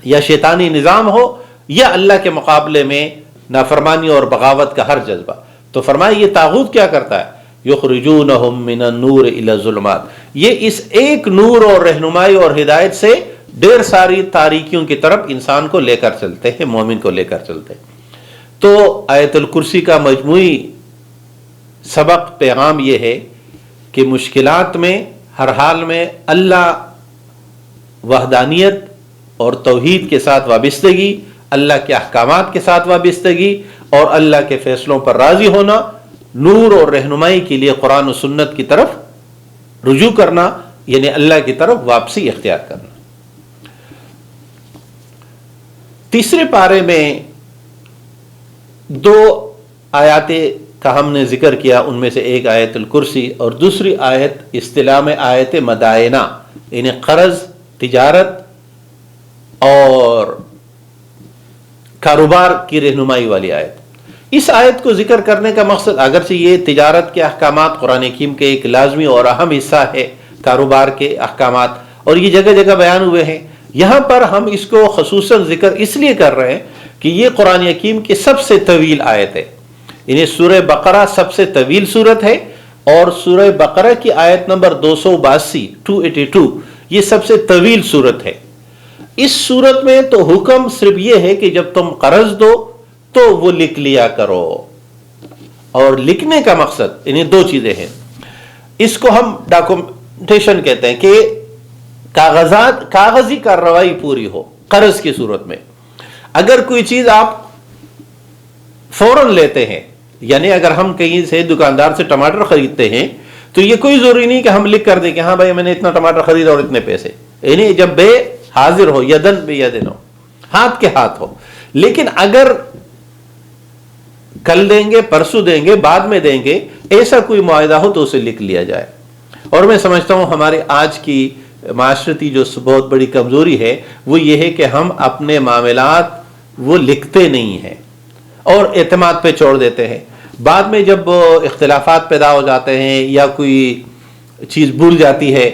یا شیطانی نظام ہو، یا اللہ کے مقابلے میں نافرمانی اور بغاوت کا ہر جذبہ۔ تو فرمایا یہ طاغوت کیا کرتا ہے؟ یخرجونہم من النور الی الظلمات، یہ اس ایک نور اور رہنمائی اور ہدایت سے ڈھیر ساری تاریکیوں کی طرف انسان کو لے کر چلتے ہیں، مومن کو لے کر چلتے ہیں۔ تو آیت الکرسی کا مجموعی سبق پیغام یہ ہے کہ مشکلات میں ہر حال میں اللہ وحدانیت اور توحید کے ساتھ وابستگی، اللہ کے احکامات کے ساتھ وابستگی اور اللہ کے فیصلوں پر راضی ہونا، نور اور رہنمائی کے لیے قرآن و سنت کی طرف رجوع کرنا، یعنی اللہ کی طرف واپسی اختیار کرنا۔ تیسرے پارے میں دو آیات کا ہم نے ذکر کیا، ان میں سے ایک آیت الکرسی اور دوسری آیت اصطلاح میں آیت مدائنہ، یعنی قرض، تجارت اور کاروبار کی رہنمائی والی آیت۔ اس آیت کو ذکر کرنے کا مقصد، اگرچہ یہ تجارت کے احکامات قرآن حکیم کے ایک لازمی اور اہم حصہ ہے، کاروبار کے احکامات، اور یہ جگہ جگہ بیان ہوئے ہیں، یہاں پر ہم اس کو خصوصاً ذکر اس لیے کر رہے ہیں کہ یہ قرآن حکیم کی سب سے طویل آیت ہے، یعنی سورہ بقرہ سب سے طویل سورت ہے، اور سورہ بقرہ کی آیت نمبر 282 یہ سب سے طویل سورت ہے۔ اس سورت میں تو حکم صرف یہ ہے کہ جب تم قرض دو تو وہ لکھ لیا کرو، اور لکھنے کا مقصد یعنی دو چیزیں ہیں، اس کو ہم ڈاکومنٹیشن کہتے ہیں کہ کاغذی کارروائی پوری ہو۔ قرض کی صورت میں اگر کوئی چیز آپ فوراً لیتے ہیں، یعنی اگر ہم کہیں سے دکاندار سے ٹماٹر خریدتے ہیں تو یہ کوئی ضروری نہیں کہ ہم لکھ کر دیں کہ ہاں بھائی میں نے اتنا ٹماٹر خریدا اور اتنے پیسے، یعنی جب بے حاضر ہو، یدن بے یدن ہو، ہاتھ کے ہاتھ ہو. لیکن اگر کل دیں گے، پرسوں دیں گے، بعد میں دیں گے، ایسا کوئی معاہدہ ہو تو اسے لکھ لیا جائے. اور میں سمجھتا ہوں ہمارے آج کی معاشرتی جو بہت بڑی کمزوری ہے وہ یہ ہے کہ ہم اپنے معاملات وہ لکھتے نہیں ہیں اور اعتماد پہ چھوڑ دیتے ہیں. بعد میں جب اختلافات پیدا ہو جاتے ہیں یا کوئی چیز بھول جاتی ہے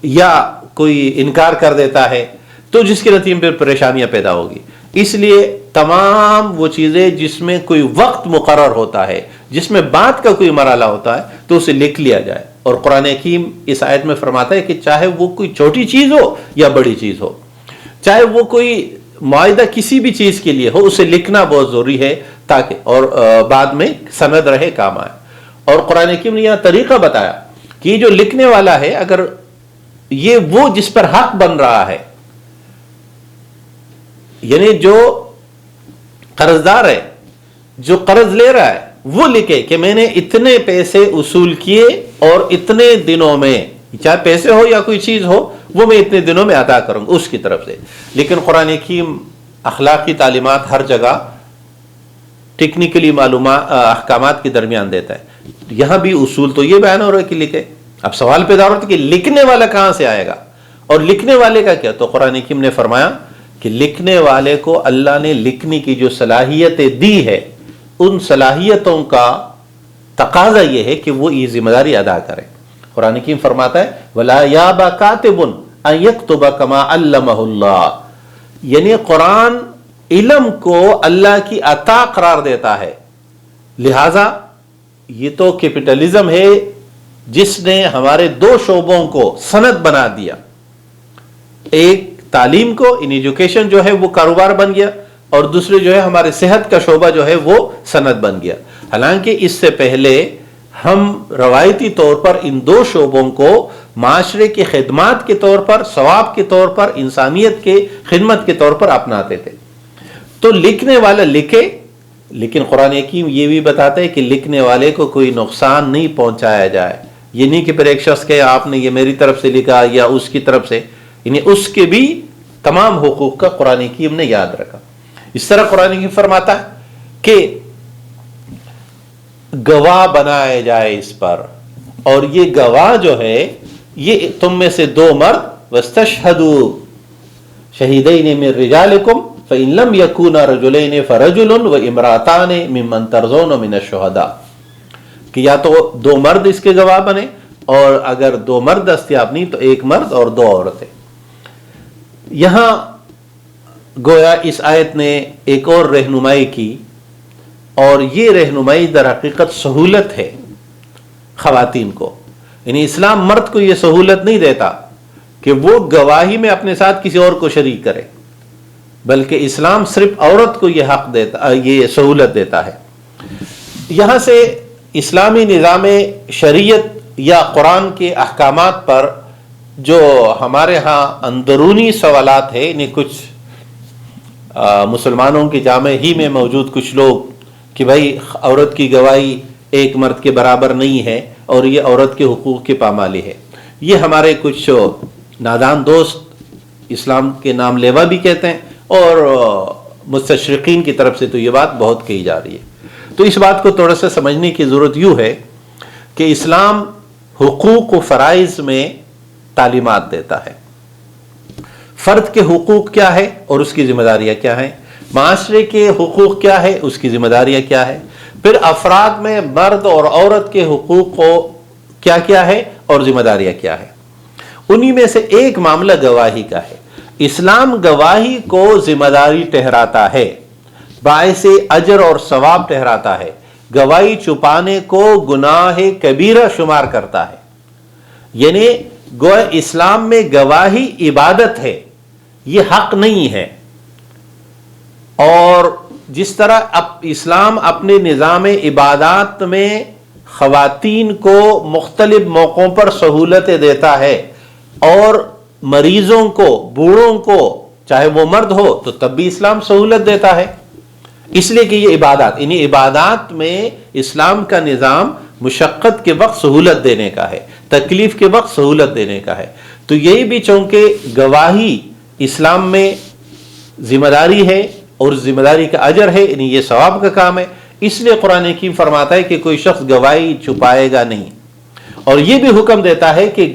یا کوئی انکار کر دیتا ہے تو جس کے نتیجے میں پریشانیاں پیدا ہوگی. اس لیے تمام وہ چیزیں جس میں کوئی وقت مقرر ہوتا ہے، جس میں بات کا کوئی مرحلہ ہوتا ہے تو اسے لکھ لیا جائے. اور قرآن حکیم اس آیت میں فرماتا ہے کہ چاہے وہ کوئی چھوٹی چیز ہو یا بڑی چیز ہو، چاہے وہ کوئی معاہدہ کسی بھی چیز کے لیے ہو، اسے لکھنا بہت ضروری ہے تاکہ اور بعد میں سند رہے، کام آئے. اور قرآن حکیم نے یہاں طریقہ بتایا کہ یہ جو لکھنے والا ہے، اگر یہ وہ جس پر حق بن رہا ہے، یعنی جو قرضدار ہے، جو قرض لے رہا ہے، وہ لکھے کہ میں نے اتنے پیسے اصول کیے اور اتنے دنوں میں، چاہے پیسے ہو یا کوئی چیز ہو، وہ میں اتنے دنوں میں ادا کروں گا اس کی طرف سے. لیکن قرآن حکیم اخلاقی تعلیمات ہر جگہ ٹیکنیکلی معلومات احکامات کے درمیان دیتا ہے. یہاں بھی اصول تو یہ بیان ہو رہا ہے کہ لکھے. اب سوال پیدا ہوتا ہے کہ لکھنے والا کہاں سے آئے گا اور لکھنے والے کا کیا؟ تو قرآن حکیم نے فرمایا کہ لکھنے والے کو اللہ نے لکھنے کی جو صلاحیتیں دی ہے، ان صلاحیتوں کا تقاضا یہ ہے کہ وہ یہ ذمہ داری ادا کرے. قرآن حکیم فرماتا ہے وَلَا يَابَ كَاتِبٌ أَن يَكْتُبَ كَمَا عَلَّمَهُ اللَّهُ، یعنی قرآن علم کو اللہ کی عطا قرار دیتا ہے. لہذا یہ تو کیپٹلزم ہے جس نے ہمارے دو شعبوں کو سند بنا دیا. ایک تعلیم کو، ان ایجوکیشن جو ہے وہ کاروبار بن گیا، اور دوسرے جو ہے ہمارے صحت کا شعبہ جو ہے وہ سند بن گیا. حالانکہ اس سے پہلے ہم روایتی طور پر ان دو شعبوں کو معاشرے کی خدمات کے طور پر، ثواب کے طور پر، انسانیت کے خدمت کے طور پر اپناتے تھے. تو لکھنے والا لکھے، لیکن قرآن حکیم یہ بھی بتاتا ہے کہ لکھنے والے کو کوئی نقصان نہیں پہنچایا جائے. یہ نہیں کہ پھر ایک شخص کہ آپ نے یہ میری طرف سے لکھا یا اس کی طرف سے، یعنی اس کے بھی تمام حقوق کا قرآن حکیم نے یاد رکھا. اس طرح قرآن حکیم فرماتا ہے کہ گواہ بنائے جائے اس پر، اور یہ گواہ جو ہے یہ تم میں سے دو مرد، وَاسْتَشْهَدُوا شَهِدَيْنِ مِن رِجَالِكُمْ فَإِن لَمْ يَكُونَا رَجُلَيْنِ فَرَجُلٌ وَامْرَأَتَانِ مِمَّنْ تَرْضَوْنَ مِنَ الشُّهَدَاءِ، کہ یا تو دو مرد اس کے گواہ بنے، اور اگر دو مرد دستیاب نہیں تو ایک مرد اور دو عورتیں. یہاں گویا اس آیت نے ایک اور رہنمائی کی، اور یہ رہنمائی در حقیقت سہولت ہے خواتین کو. یعنی اسلام مرد کو یہ سہولت نہیں دیتا کہ وہ گواہی میں اپنے ساتھ کسی اور کو شریک کرے، بلکہ اسلام صرف عورت کو یہ حق دیتا، یہ سہولت دیتا ہے. یہاں سے اسلامی نظام شریعت یا قرآن کے احکامات پر جو ہمارے ہاں اندرونی سوالات ہیں، یعنی کچھ مسلمانوں کی جامع ہی میں موجود کچھ لوگ کہ بھائی عورت کی گواہی ایک مرد کے برابر نہیں ہے اور یہ عورت کے حقوق کی پامالی ہے. یہ ہمارے کچھ نادان دوست اسلام کے نام لیوا بھی کہتے ہیں، اور مستشرقین کی طرف سے تو یہ بات بہت کہی جا رہی ہے. تو اس بات کو تھوڑا سا سمجھنے کی ضرورت یوں ہے کہ اسلام حقوق و فرائض میں تعلیمات دیتا ہے. فرد کے حقوق کیا ہے اور اس کی ذمہ داریاں کیا ہیں، معاشرے کے حقوق کیا ہے، اس کی ذمہ داریاں کیا ہے، پھر افراد میں مرد اور عورت کے حقوق کو کیا کیا ہے اور ذمہ داریاں کیا ہے. انہی میں سے ایک معاملہ گواہی کا ہے. اسلام گواہی کو ذمہ داری ٹھہراتا ہے، باعث اجر اور ثواب ٹھہراتا ہے. گواہی چھپانے کو گناہ کبیرہ شمار کرتا ہے. یعنی گویا اسلام میں گواہی عبادت ہے، یہ حق نہیں ہے. اور جس طرح اسلام اپنے نظام عبادات میں خواتین کو مختلف موقعوں پر سہولتیں دیتا ہے، اور مریضوں کو، بوڑھوں کو، چاہے وہ مرد ہو تو تب بھی اسلام سہولت دیتا ہے. اس لیے کہ یہ عبادات، انہیں عبادات میں اسلام کا نظام مشقت کے وقت سہولت دینے کا ہے، تکلیف کے وقت سہولت دینے کا ہے. تو یہی بھی چونکہ گواہی اسلام میں ذمہ داری ہے اور ذمہ داری کا اجر ہے، یعنی یہ ثواب کا کام ہے، اس لیے قرآن حکیم فرماتا ہے کہ کوئی شخص گواہی چھپائے گا نہیں. اور یہ بھی حکم دیتا ہے کہ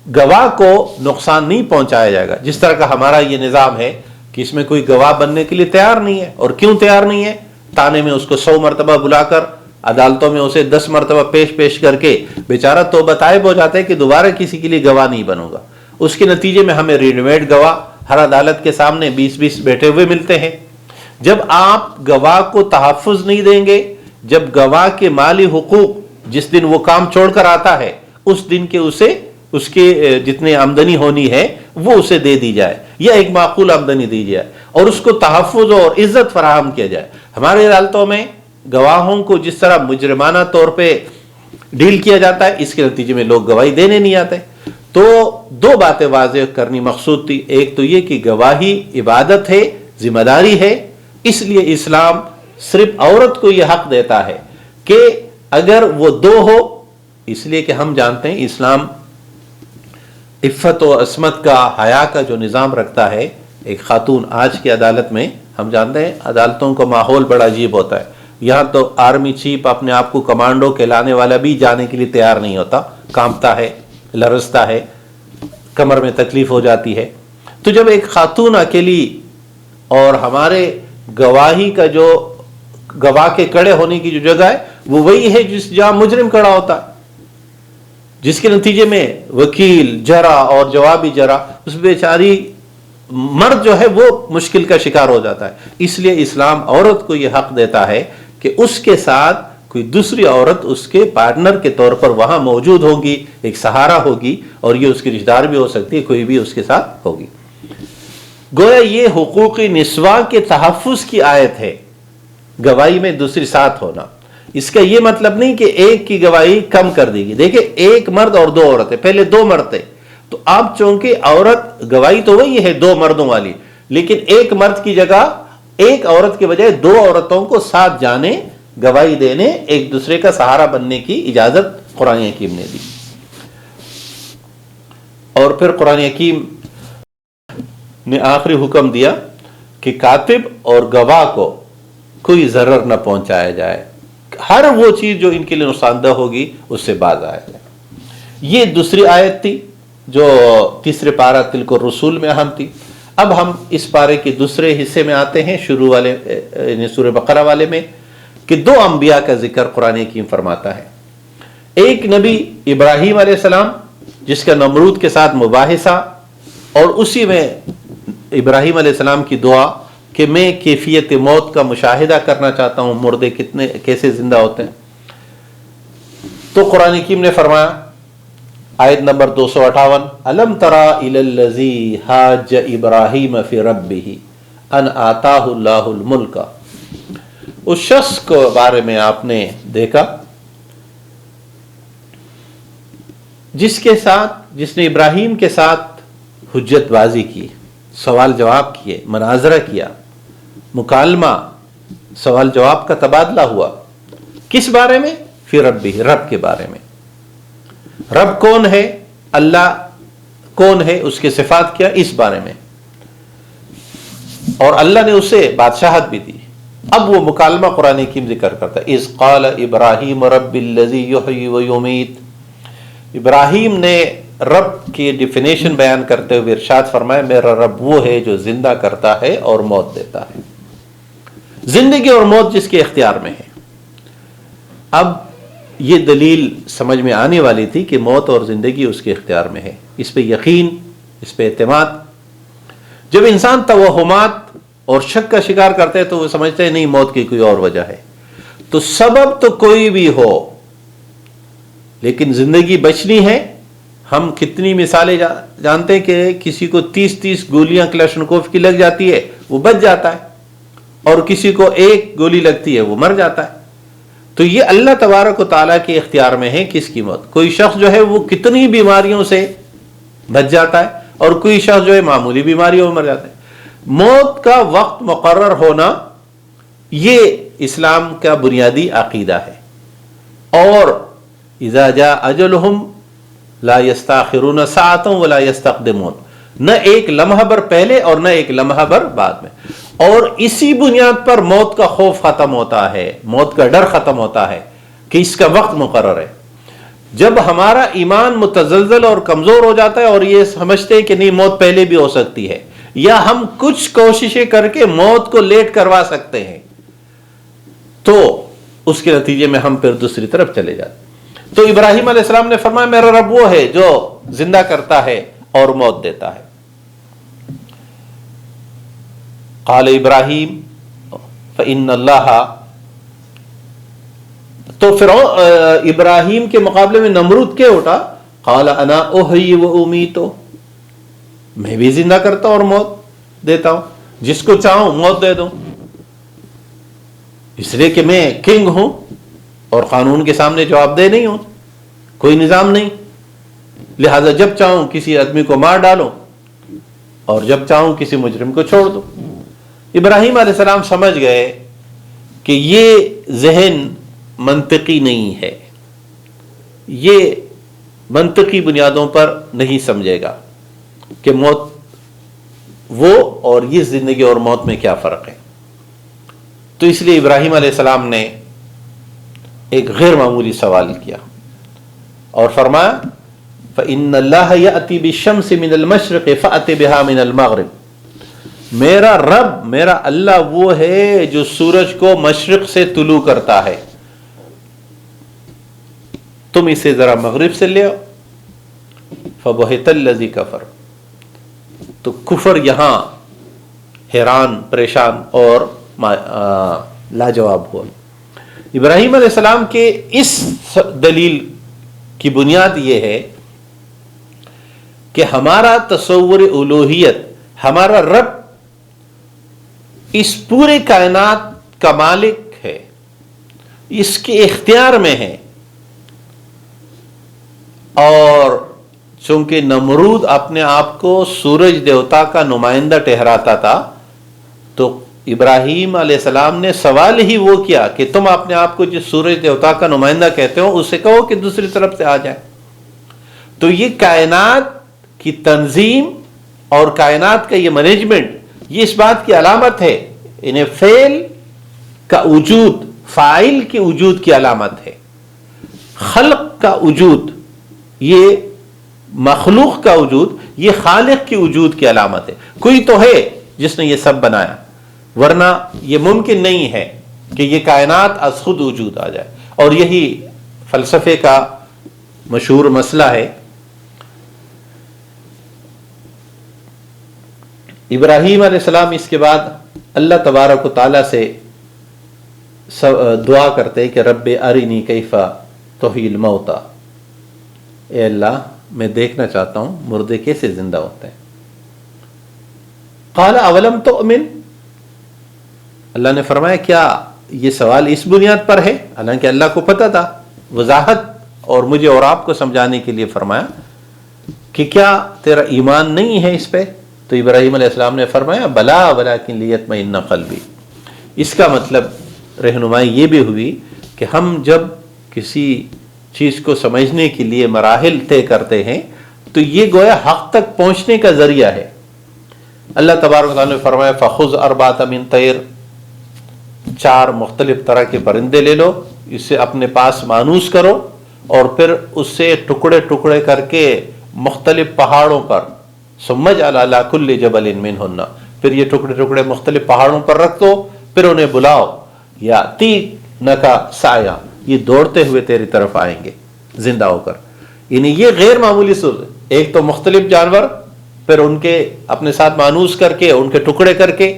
گواہ کو نقصان نہیں پہنچایا جائے گا. جس طرح کا ہمارا یہ نظام ہے کہ اس میں کوئی گواہ بننے کے لیے تیار نہیں ہے. اور کیوں تیار نہیں ہے؟ تانے میں اس کو 100 مرتبہ بلا کر، عدالتوں میں اسے 10 مرتبہ پیش کر کے بیچارہ توبہ طائب ہو جاتا ہے کہ دوبارہ کسی کے لیے گواہ نہیں بنوں گا. اس کے نتیجے میں ہمیں ریڈی میڈ گواہ ہر عدالت کے سامنے 20 بیٹھے ہوئے ملتے ہیں. جب آپ گواہ کو تحفظ نہیں دیں گے، جب گواہ کے مالی حقوق جس دن وہ کام چھوڑ کر آتا ہے اس دن کے اس کے جتنے آمدنی ہونی ہے وہ اسے دے دی جائے، یا ایک معقول آمدنی دی جائے، اور اس کو تحفظ اور عزت فراہم کیا جائے. ہمارے عدالتوں میں گواہوں کو جس طرح مجرمانہ طور پہ ڈیل کیا جاتا ہے، اس کے نتیجے میں لوگ گواہی دینے نہیں آتے. تو 2 باتیں واضح کرنی مقصود تھی. ایک تو یہ کہ گواہی عبادت ہے، ذمہ داری ہے، اس لیے اسلام صرف عورت کو یہ حق دیتا ہے کہ اگر وہ 2 ہو، اس لیے کہ ہم جانتے ہیں اسلام عفت و عصمت کا، حیا کا جو نظام رکھتا ہے. ایک خاتون آج کی عدالت میں ہم جانتے ہیں عدالتوں کا ماحول بڑا عجیب ہوتا ہے. یہاں تو آرمی چیف اپنے آپ کو کمانڈو کہلانے والا بھی جانے کے لیے تیار نہیں ہوتا، کانپتا ہے، لرزتا ہے، کمر میں تکلیف ہو جاتی ہے. تو جب ایک خاتون اکیلی، اور ہمارے گواہی کا جو گواہ کے کڑے ہونے کی جو جگہ ہے وہ وہی ہے جہاں مجرم کھڑا ہوتا ہے، جس کے نتیجے میں وکیل جرا اور جوابی جرا، اس بیچاری مرد جو ہے وہ مشکل کا شکار ہو جاتا ہے. اس لیے اسلام عورت کو یہ حق دیتا ہے کہ اس کے ساتھ کوئی دوسری عورت اس کے پارٹنر کے طور پر وہاں موجود ہوگی، ایک سہارا ہوگی، اور یہ اس کی رشتہ دار بھی ہو سکتی ہے، کوئی بھی اس کے ساتھ ہوگی. گویا یہ حقوق نسواں کے تحفظ کی آیت ہے، گواہی میں دوسری ساتھ ہونا. اس کا یہ مطلب نہیں کہ ایک کی گواہی کم کر دی گی. دیکھیں، ایک مرد اور 2 عورتیں، پہلے 2 مرد تھے، تو اب چونکہ عورت گواہی تو وہی ہے 2 مردوں والی، لیکن ایک مرد کی جگہ ایک عورت کے بجائے 2 عورتوں کو ساتھ جانے، گواہی دینے، ایک دوسرے کا سہارا بننے کی اجازت قرآن حکیم نے دی. اور پھر قرآن حکیم نے آخری حکم دیا کہ کاتب اور گواہ کو کوئی ضرر نہ پہنچایا جائے، ہر وہ چیز جو ان کے لیے نقصان دہ ہوگی اس سے باز آیا جائے. یہ دوسری آیت تھی جو تیسرے پارہ تلک الرسول میں اہم تھی. اب ہم اس پارے کے دوسرے حصے میں آتے ہیں، شروع والے یعنی سورہ بقرہ والے میں، کہ 2 انبیاء کا ذکر قرآن حکیم فرماتا ہے. ایک نبی ابراہیم علیہ السلام جس کا نمرود کے ساتھ مباحثہ، اور اسی میں ابراہیم علیہ السلام کی دعا کہ میں کیفیت موت کا مشاہدہ کرنا چاہتا ہوں، مردے کیسے زندہ ہوتے ہیں. تو قرآن حکیم نے فرمایا، آیت نمبر 258، الم تری الی الذی حاج ابراہیم فی ربہ ان آتاہ اللہ الملک. اس شخص کو بارے میں آپ نے دیکھا جس نے ابراہیم کے ساتھ حجت بازی کی، سوال جواب کیے، مناظرہ کیا، مکالمہ، سوال جواب کا تبادلہ ہوا. کس بارے میں؟ فی ربہ، رب کے بارے میں. رب کون ہے، اللہ کون ہے، اس کے صفات کیا، اس بارے میں. اور اللہ نے اسے بادشاہت بھی دی. اب وہ مکالمہ قرآن حکیم ذکر کرتا ہے، اذ قال ابراہیم رب الذی یحیی و یمیت. ابراہیم نے رب کی ڈیفینیشن بیان کرتے ہوئے ارشاد فرمایا، میرا رب وہ ہے جو زندہ کرتا ہے اور موت دیتا ہے. زندگی اور موت جس کے اختیار میں ہے. اب یہ دلیل سمجھ میں آنے والی تھی کہ موت اور زندگی اس کے اختیار میں ہے. اس پہ یقین، اس پہ اعتماد. جب انسان توہمات اور شک کا شکار کرتے ہیں تو وہ سمجھتے ہیں نہیں، موت کی کوئی اور وجہ ہے. تو سبب تو کوئی بھی ہو لیکن زندگی بچنی ہے. ہم کتنی مثالیں جانتے ہیں کہ کسی کو 30 گولیاں کلاشنکوف کی لگ جاتی ہے وہ بچ جاتا ہے، اور کسی کو 1 گولی لگتی ہے وہ مر جاتا ہے. تو یہ اللہ تبارک و تعالیٰ کے اختیار میں ہے کس کی موت. کوئی شخص جو ہے وہ کتنی بیماریوں سے بچ جاتا ہے، اور کوئی شخص جو ہے معمولی بیماریوں میں مر جاتا ہے. موت کا وقت مقرر ہونا یہ اسلام کا بنیادی عقیدہ ہے. اور اذا جاء اجلہم لا یستاخرون ساعۃ ولا یستقدمون، نہ ایک لمحہ بھر پہلے اور نہ ایک لمحہ بھر بعد میں. اور اسی بنیاد پر موت کا خوف ختم ہوتا ہے، موت کا ڈر ختم ہوتا ہے کہ اس کا وقت مقرر ہے. جب ہمارا ایمان متزلزل اور کمزور ہو جاتا ہے اور یہ سمجھتے ہیں کہ نہیں موت پہلے بھی ہو سکتی ہے، یا ہم کچھ کوششیں کر کے موت کو لیٹ کروا سکتے ہیں، تو اس کے نتیجے میں ہم پھر دوسری طرف چلے جاتے. تو ابراہیم علیہ السلام نے فرمایا میرا رب وہ ہے جو زندہ کرتا ہے اور موت دیتا ہے. قال ابراہیم فإن اللہ، تو فرعون ابراہیم کے مقابلے میں نمرود کیا اٹھا؟ قال انا احیی و امیت، میں بھی زندہ کرتا ہوں اور موت دیتا ہوں، جس کو چاہوں موت دے دوں، اس لیے کہ میں کنگ ہوں اور قانون کے سامنے جواب دہ نہیں ہوں، کوئی نظام نہیں، لہذا جب چاہوں کسی آدمی کو مار ڈالوں اور جب چاہوں کسی مجرم کو چھوڑ دوں. ابراہیم علیہ السلام سمجھ گئے کہ یہ ذہن منطقی نہیں ہے، یہ منطقی بنیادوں پر نہیں سمجھے گا کہ موت وہ اور یہ زندگی اور موت میں کیا فرق ہے. تو اس لیے ابراہیم علیہ السلام نے ایک غیر معمولی سوال کیا اور فرمایا فإن اللہ یأتی بالشمس من المشرق فأت بها من المغرب، میرا رب میرا اللہ وہ ہے جو سورج کو مشرق سے طلوع کرتا ہے، تم اسے ذرا مغرب سے لے آؤ. فبہت الذی کفر، تو کفر یہاں حیران پریشان اور لاجواب ہوا. ابراہیم علیہ السلام کے اس دلیل کی بنیاد یہ ہے کہ ہمارا تصور الوہیت، ہمارا رب اس پورے کائنات کا مالک ہے، اس کے اختیار میں ہے. اور چونکہ نمرود اپنے آپ کو سورج دیوتا کا نمائندہ ٹھہراتا تھا، تو ابراہیم علیہ السلام نے سوال ہی وہ کیا کہ تم اپنے آپ کو جس سورج دیوتا کا نمائندہ کہتے ہو اسے کہو کہ دوسری طرف سے آ جائے. تو یہ کائنات کی تنظیم اور کائنات کا یہ مینجمنٹ، یہ اس بات کی علامت ہے، انہیں فعل کا وجود، فاعل کے وجود کی علامت ہے. خلق کا وجود، یہ مخلوق کا وجود، یہ خالق کے وجود کی علامت ہے. کوئی تو ہے جس نے یہ سب بنایا، ورنہ یہ ممکن نہیں ہے کہ یہ کائنات از خود وجود آ جائے. اور یہی فلسفے کا مشہور مسئلہ ہے. ابراہیم علیہ السلام اس کے بعد اللہ تبارک و تعالیٰ سے دعا کرتے کہ رب ارنی کیف تحیی الموتى، اے اللہ میں دیکھنا چاہتا ہوں مردے کیسے زندہ ہوتے ہیں. قال اولم تؤمن، اللہ نے فرمایا کیا یہ سوال اس بنیاد پر ہے؟ حالانکہ اللہ کو پتہ تھا، وضاحت اور مجھے اور آپ کو سمجھانے کے لیے فرمایا کہ کیا تیرا ایمان نہیں ہے اس پہ؟ تو ابراہیم علیہ السلام نے فرمایا بلا ولکن لیطمئن قلبی. اس کا مطلب رہنمائی یہ بھی ہوئی کہ ہم جب کسی چیز کو سمجھنے کے لیے مراحل طے کرتے ہیں تو یہ گویا حق تک پہنچنے کا ذریعہ ہے. اللہ تبارک و تعالیٰ نے فرمایا فخذ اربعۃ من طیر، 4 مختلف طرح کے پرندے لے لو، اسے اپنے پاس مانوس کرو اور پھر اس سے ٹکڑے ٹکڑے کر کے مختلف پہاڑوں پر، ثم اجعل علی کل جبل منہن، پھر یہ ٹکڑے ٹکڑے مختلف پہاڑوں پر رکھ دو، پھر انہیں بلاؤ، یاتینک سعیا، یہ دوڑتے ہوئے تیری طرف آئیں گے زندہ ہو کر. یعنی یہ غیر معمولی صورت، ایک تو مختلف جانور، پھر ان کے اپنے ساتھ مانوس کر کے، ان کے ٹکڑے کر کے،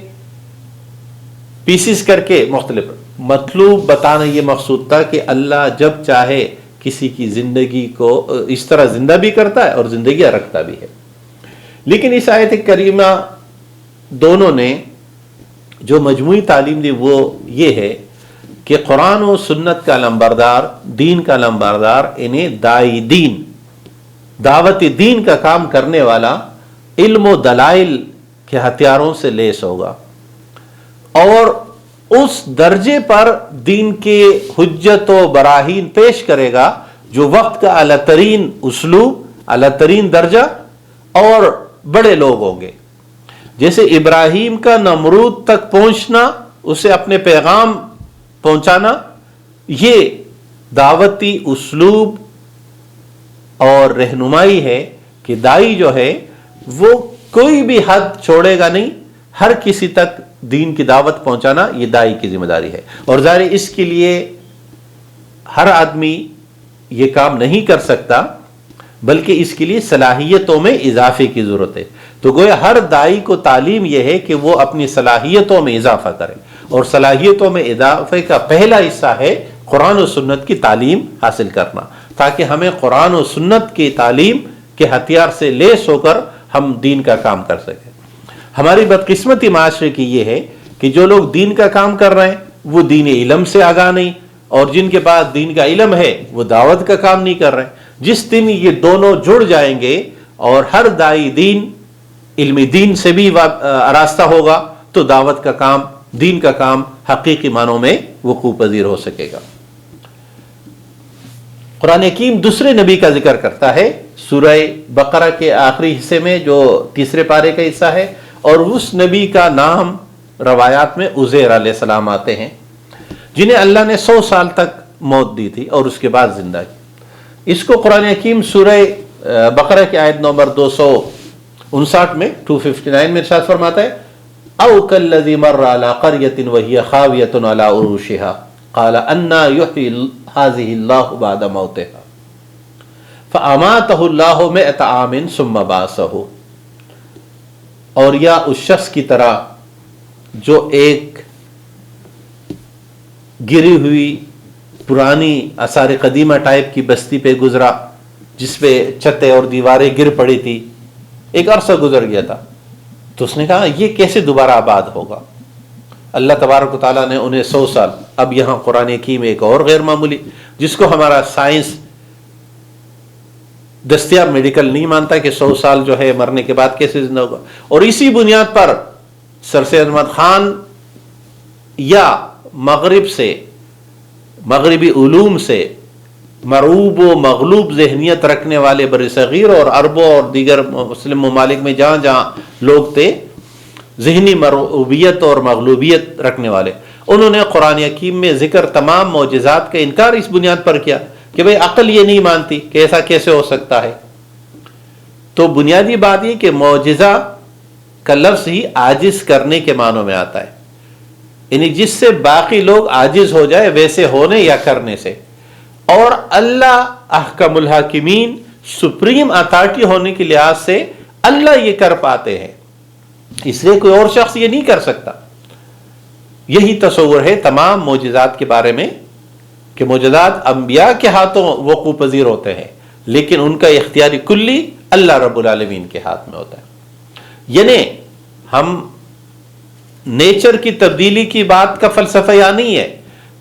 پیسز کر کے مختلف. مطلوب بتانا یہ مقصود تھا کہ اللہ جب چاہے کسی کی زندگی کو اس طرح زندہ بھی کرتا ہے اور زندگیاں رکھتا بھی ہے. لیکن اس آیت کریمہ دونوں نے جو مجموعی تعلیم دی وہ یہ ہے کہ قرآن و سنت کا لمبردار، دین کا لمبردار، انہیں دائی دین، دعوت دین کا کام کرنے والا علم و دلائل کے ہتھیاروں سے لیس ہوگا. اور اس درجے پر دین کے حجت و براہین پیش کرے گا جو وقت کا اعلیٰ ترین اسلوب، اعلیٰ ترین درجہ اور بڑے لوگ ہوں گے. جیسے ابراہیم کا نمرود تک پہنچنا، اسے اپنے پیغام پہنچانا، یہ دعوتی اسلوب اور رہنمائی ہے کہ دائی جو ہے وہ کوئی بھی حد چھوڑے گا نہیں، ہر کسی تک دین کی دعوت پہنچانا یہ دائی کی ذمہ داری ہے. اور ظاہر اس کے لیے ہر آدمی یہ کام نہیں کر سکتا، بلکہ اس کے لیے صلاحیتوں میں اضافے کی ضرورت ہے. تو گویا ہر دائی کو تعلیم یہ ہے کہ وہ اپنی صلاحیتوں میں اضافہ کرے، اور صلاحیتوں میں اضافے کا پہلا حصہ ہے قرآن و سنت کی تعلیم حاصل کرنا، تاکہ ہمیں قرآن و سنت کی تعلیم کے ہتھیار سے لیس ہو کر ہم دین کا کام کر سکیں. ہماری بدقسمتی معاشرے کی یہ ہے کہ جو لوگ دین کا کام کر رہے ہیں وہ دین علم سے آگاہ نہیں، اور جن کے پاس دین کا علم ہے وہ دعوت کا کام نہیں کر رہے ہیں. جس دن یہ دونوں جڑ جائیں گے اور ہر دائی دین علمی دین سے بھی آراستہ ہوگا تو دعوت کا کام، دین کا کام حقیقی معنوں میں وقوع پذیر ہو سکے گا. قرآن حکیم دوسرے نبی کا ذکر کرتا ہے سورہ بقرہ کے آخری حصے میں، جو تیسرے پارے کا حصہ ہے، اور اس نبی کا نام روایات میں عزیر علیہ السلام آتے ہیں، جنہیں اللہ نے 100 سال تک موت دی تھی اور اس کے بعد زندہ کی. اس کو قرآن حکیم سورہ بقرہ کی آیت نمبر 259 میں 259 میں ارشاد فرماتا ہے، او کالذی مر علی قریۃ وہی خاویۃ علی عروشها قال انا یحیی هذه اللہ بعد موتها فاماتہ اللہ 100 عام ثم بعثہ. اور یا اس شخص کی طرح جو ایک گری ہوئی پرانی آثار قدیمہ ٹائپ کی بستی پہ گزرا، جس پہ چھتیں اور دیواریں گر پڑی تھی، ایک عرصہ گزر گیا تھا، تو اس نے کہا یہ کیسے دوبارہ آباد ہوگا. اللہ تبارک و تعالیٰ نے انہیں 100 سال، اب یہاں قرآن حکیم ایک اور غیر معمولی جس کو ہمارا سائنس دستیاب میڈیکل نہیں مانتا کہ 100 سال جو ہے مرنے کے بعد کیسے زندہ ہوگا. اور اسی بنیاد پر سر سید احمد خان یا مغرب سے، مغربی علوم سے مرعوب و مغلوب ذہنیت رکھنے والے برصغیر اور عربوں اور دیگر مسلم ممالک میں جہاں جہاں لوگ تھے ذہنی مرعوبیت اور مغلوبیت رکھنے والے، انہوں نے قرآن حکیم میں ذکر تمام معجزات کا انکار اس بنیاد پر کیا کہ بھئی عقل یہ نہیں مانتی کہ ایسا کیسے ہو سکتا ہے. تو بنیادی بات یہ کہ معجزہ کا لفظ ہی عاجز کرنے کے معنوں میں آتا ہے، یعنی جس سے باقی لوگ عاجز ہو جائے ویسے ہونے یا کرنے سے. اور اللہ احکم الحاکمین، سپریم اتھارٹی ہونے کے لحاظ سے اللہ یہ کر پاتے ہیں، اس لیے کوئی اور شخص یہ نہیں کر سکتا. یہی تصور ہے تمام معجزات کے بارے میں کہ معجزات انبیاء کے ہاتھوں وقوع پذیر ہوتے ہیں، لیکن ان کا اختیاری کلی اللہ رب العالمین کے ہاتھ میں ہوتا ہے. یعنی ہم نیچر کی تبدیلی کی بات کا فلسفہ یا نہیں ہے،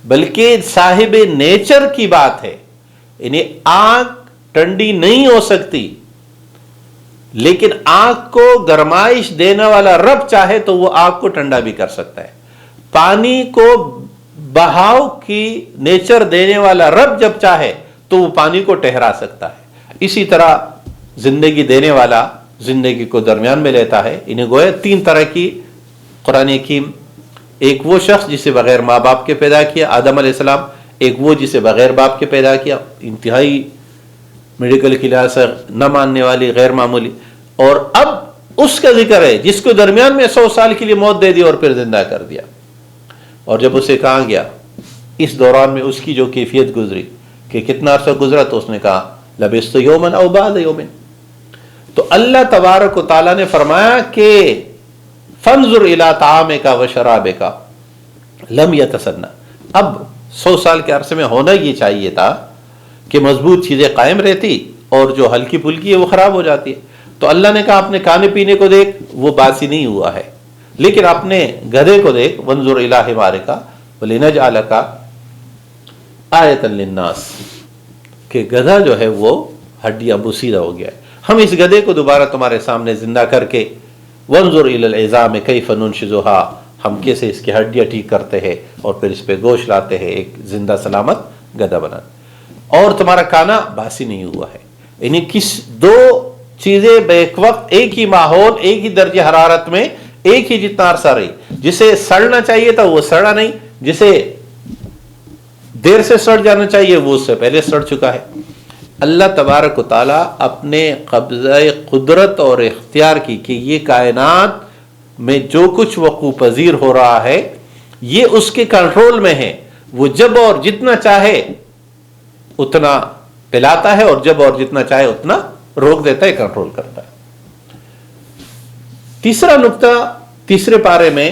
بلکہ صاحب نیچر کی بات ہے. یعنی آگ ٹھنڈی نہیں ہو سکتی، لیکن آگ کو گرمائش دینے والا رب چاہے تو وہ آگ کو ٹھنڈا بھی کر سکتا ہے. پانی کو بہاؤ کی نیچر دینے والا رب جب چاہے تو وہ پانی کو ٹھہرا سکتا ہے. اسی طرح زندگی دینے والا زندگی کو درمیان میں لیتا ہے. انہیں گویا 3 طرح کی قرآن حکیم، ایک وہ شخص جسے بغیر ماں باپ کے پیدا کیا آدم علیہ السلام، ایک وہ جسے بغیر باپ کے پیدا کیا انتہائی میڈیکل کی لحاظ سے نہ ماننے والی غیر معمولی، اور اب اس کا ذکر ہے جس کو درمیان میں 100 سال کے لیے موت دے دی اور پھر زندہ کر دیا. اور جب اسے کہا گیا اس دوران میں اس کی جو کیفیت گزری کہ کتنا عرصہ گزرا، تو اس نے کہا لبثت یوما او بعض یوم. تو اللہ تبارک و تعالیٰ نے فرمایا کہ فانظر الی طعامک و شرابک لم یتسنہ. اب 100 سال کے عرصے میں ہونا یہ چاہیے تھا کہ مضبوط چیزیں قائم رہتی اور جو ہلکی پھلکی ہے وہ خراب ہو جاتی ہے. تو اللہ نے کہا اپنے کھانے پینے کو دیکھ، وہ باسی نہیں ہوا ہے، لیکن اپنے گدھے کو دیکھ، وانظر الی حمارک ولنجعلک آیۃ للناس، کہ گدھا جو ہے وہ ہڈیاں بوسیدہ ہو گیا ہے، ہم اس گدھے کو دوبارہ تمہارے سامنے زندہ کر کے وانظر الی العظام کیف ننشزها ہم کیسے اس کی ہڈیاں ٹھیک کرتے ہیں اور پھر اس پہ گوشت لاتے ہیں ایک زندہ سلامت گدھا بنا، اور تمہارا کھانا باسی نہیں ہوا ہے. یعنی دو چیزیں بیک وقت ایک ہی ماحول، ایک ہی درجہ حرارت میں ایک ہی جتنا عرصہ رہی. جسے سڑنا چاہیے تھا وہ سڑا نہیں، جسے دیر سے سڑ جانا چاہیے وہ اس سے پہلے سڑ چکا ہے. اللہ تبارک و تعالیٰ اپنے قبضہ قدرت اور اختیار کی کہ یہ کائنات میں جو کچھ وقوع پذیر ہو رہا ہے یہ اس کے کنٹرول میں ہے. وہ جب اور جتنا چاہے اتنا پلاتا ہے، اور جب اور جتنا چاہے اتنا روک دیتا ہے، کنٹرول کرتا ہے. تیسرا نقطہ تیسرے پارے میں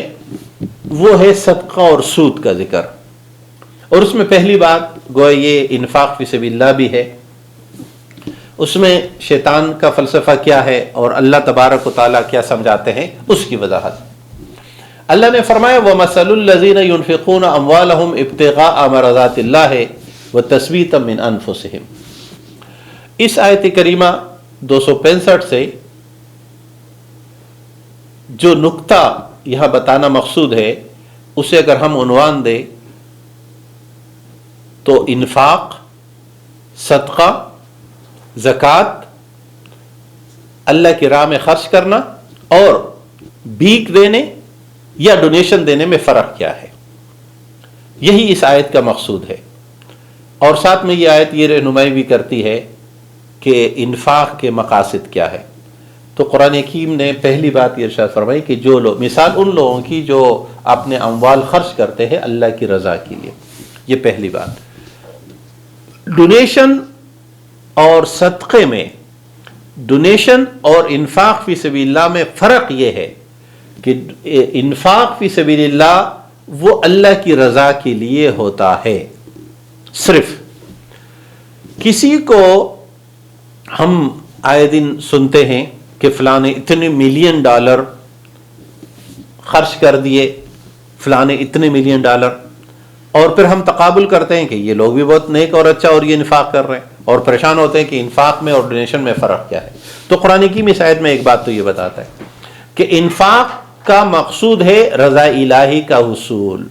وہ ہے صدقہ اور سود کا ذکر، اور اس میں پہلی بات گویا یہ انفاق فی سبیل اللہ بھی ہے. اس میں شیطان کا فلسفہ کیا ہے اور اللہ تبارک و تعالیٰ کیا سمجھاتے ہیں اس کی وضاحت. اللہ نے فرمایا وَمَثَلُ الَّذِينَ يُنْفِقُونَ أَمْوَالَهُمْ ابْتِغَاءَ مَرْضَاتِ اللَّهِ وَتَثْبِيتًا مِنْ أَنفُسِهِمْ. اس آیت کریمہ 265 سے جو نقطہ یہاں بتانا مقصود ہے اسے اگر ہم عنوان دیں تو انفاق، صدقہ، زکوٰۃ، اللہ کی راہ میں خرچ کرنا اور بھیک دینے یا ڈونیشن دینے میں فرق کیا ہے، یہی اس آیت کا مقصود ہے. اور ساتھ میں یہ آیت یہ رہنمائی بھی کرتی ہے کہ انفاق کے مقاصد کیا ہے. تو قرآن حکیم نے پہلی بات یہ ارشاد فرمائی کہ جو لوگ، مثال ان لوگوں کی جو اپنے اموال خرچ کرتے ہیں اللہ کی رضا کے لیے، یہ پہلی بات. ڈونیشن اور صدقے میں، ڈونیشن اور انفاق فی سبیل اللہ میں فرق یہ ہے کہ انفاق فی سبیل اللہ وہ اللہ کی رضا کے لیے ہوتا ہے. صرف کسی کو ہم آئے دن سنتے ہیں کہ فلاں نے اتنے ملین ڈالر خرچ کر دیے، فلاں نے اتنے ملین ڈالر، اور پھر ہم تقابل کرتے ہیں کہ یہ لوگ بھی بہت نیک اور اچھا اور یہ انفاق کر رہے ہیں، اور پریشان ہوتے ہیں کہ انفاق میں اور ڈونیشن میں فرق کیا ہے. تو قرآن کی آیت میں ایک بات تو یہ بتاتا ہے کہ انفاق کا مقصود ہے رضا الہی کا حصول،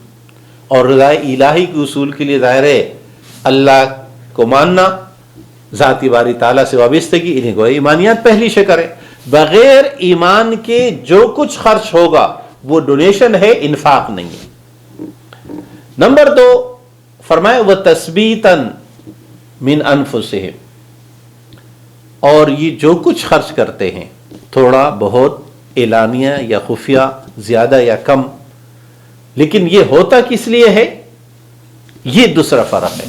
اور رضا الہی کے حصول کے لیے ظاہر ہے اللہ کو ماننا، ذاتی باری تعالیٰ سے وابستگی، انہیں کو ایمانیات پہلی شکر ہے. بغیر ایمان کے جو کچھ خرچ ہوگا وہ ڈونیشن ہے، انفاق نہیں ہے. نمبر 2 فرمائے وَتَثْبِيتًا مِنْ أَنفُسِهِمْ، اور یہ جو کچھ خرچ کرتے ہیں تھوڑا بہت، اعلانیہ یا خفیہ، زیادہ یا کم، لیکن یہ ہوتا کس لیے ہے، یہ دوسرا فرق ہے.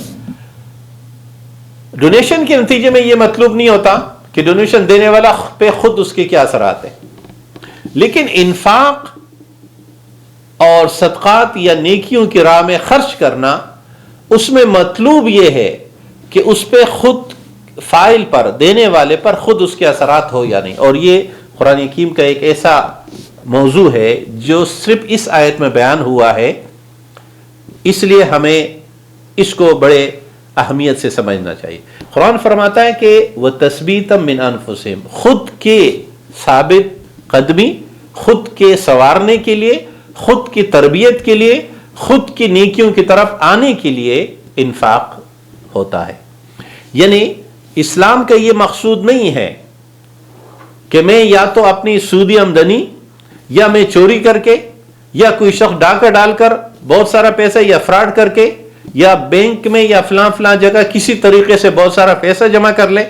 ڈونیشن کے نتیجے میں یہ مطلوب نہیں ہوتا کہ ڈونیشن دینے والا پہ خود اس کے کیا اثرات ہیں، لیکن انفاق اور صدقات یا نیکیوں کی راہ میں خرچ کرنا، اس میں مطلوب یہ ہے کہ اس پہ خود فاعل پر، دینے والے پر خود اس کے اثرات ہو یا نہیں. اور یہ قرآن حکیم کا ایک ایسا موضوع ہے جو صرف اس آیت میں بیان ہوا ہے، اس لیے ہمیں اس کو بڑے اہمیت سے سمجھنا چاہیے. قرآن فرماتا ہے کہ وَتَثْبِيتًا مِنْ أَنفُسِهِمْ، خود کے ثابت قدمی، خود کے سنوارنے کے لیے، خود کی تربیت کے لیے، خود کی نیکیوں کی طرف آنے کے لیے انفاق ہوتا ہے. یعنی اسلام کا یہ مقصود نہیں ہے کہ میں یا تو اپنی سودی آمدنی، یا میں چوری کر کے، یا کوئی شخص ڈاکہ ڈال کر بہت سارا پیسہ، یا فراڈ کر کے، یا بینک میں یا فلاں جگہ کسی طریقے سے بہت سارا پیسہ جمع کر لے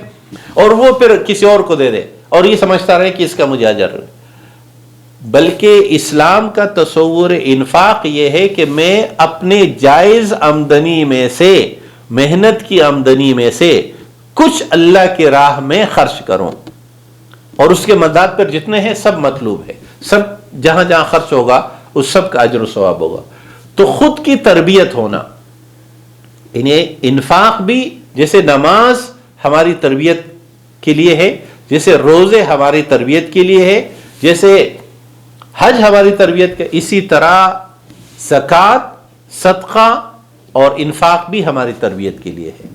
اور وہ پھر کسی اور کو دے دے اور یہ سمجھتا رہے کہ اس کا مجھے اجر ہے. بلکہ اسلام کا تصور انفاق یہ ہے کہ میں اپنے جائز آمدنی میں سے، محنت کی آمدنی میں سے کچھ اللہ کی راہ میں خرچ کروں، اور اس کے مداد پر جتنے ہیں سب مطلوب ہے، سب جہاں جہاں خرچ ہوگا اس سب کا اجر و ثواب ہوگا. تو خود کی تربیت ہونا، انہیں انفاق بھی جیسے نماز ہماری تربیت کے لیے ہے، جیسے روزے ہماری تربیت کے لیے ہے، جیسے حج ہماری تربیت کا، اسی طرح زکوٰۃ، صدقہ اور انفاق بھی ہماری تربیت کے لیے ہے.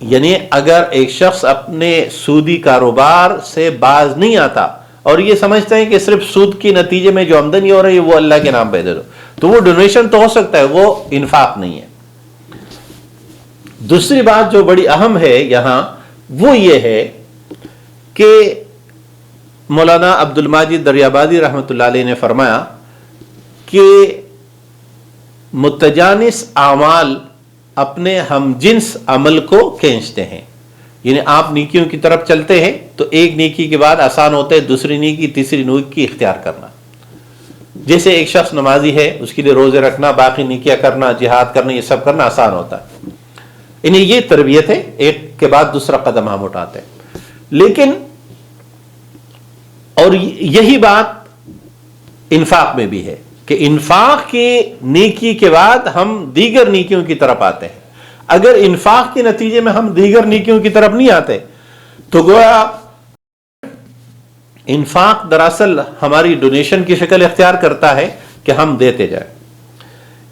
یعنی اگر ایک شخص اپنے سودی کاروبار سے باز نہیں آتا اور یہ سمجھتے ہیں کہ صرف سود کی نتیجے میں جو آمدنی ہو رہی ہے وہ اللہ کے نام پہ دے دو، تو وہ ڈونیشن تو ہو سکتا ہے، وہ انفاق نہیں ہے۔ دوسری بات جو بڑی اہم ہے یہاں وہ یہ ہے کہ مولانا عبد الماجد دریابادی رحمۃ اللہ علیہ نے فرمایا کہ متجانس اعمال اپنے ہم جنس عمل کو کھینچتے ہیں، یعنی آپ نیکیوں کی طرف چلتے ہیں تو ایک نیکی کے بعد آسان ہوتا ہے دوسری نیکی تیسری نیکی اختیار کرنا۔ جیسے ایک شخص نمازی ہے، اس کے لیے روزے رکھنا، باقی نیکیاں کرنا، جہاد کرنا، یہ سب کرنا آسان ہوتا ہے، یعنی یہ تربیت ہے، ایک کے بعد دوسرا قدم ہم اٹھاتے ہیں۔ لیکن اور یہی بات انفاق میں بھی ہے کہ انفاق کی نیکی کے بعد ہم دیگر نیکیوں کی طرف آتے ہیں۔ اگر انفاق کے نتیجے میں ہم دیگر نیکیوں کی طرف نہیں آتے تو گویا انفاق دراصل ہماری ڈونیشن کی شکل اختیار کرتا ہے کہ ہم دیتے جائیں۔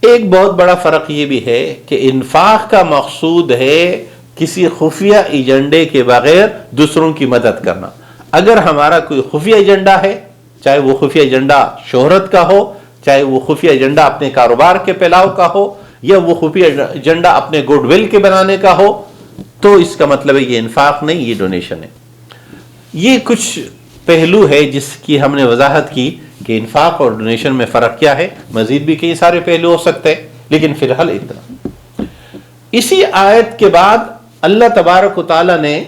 ایک بہت بڑا فرق یہ بھی ہے کہ انفاق کا مقصود ہے کسی خفیہ ایجنڈے کے بغیر دوسروں کی مدد کرنا۔ اگر ہمارا کوئی خفیہ ایجنڈا ہے، چاہے وہ خفیہ ایجنڈا شہرت کا ہو، چاہے وہ خفیہ ایجنڈا اپنے کاروبار کے پھیلاؤ کا ہو، یا وہ خفیہ ایجنڈا اپنے گڈ ول کے بنانے کا ہو، تو اس کا مطلب ہے یہ انفاق نہیں، یہ ڈونیشن ہے۔ یہ کچھ پہلو ہے جس کی ہم نے وضاحت کی کہ انفاق اور ڈونیشن میں فرق کیا ہے، مزید بھی کئی سارے پہلو ہو سکتے ہیں، لیکن فی الحال اتنا۔ اسی آیت کے بعد اللہ تبارک و تعالی نے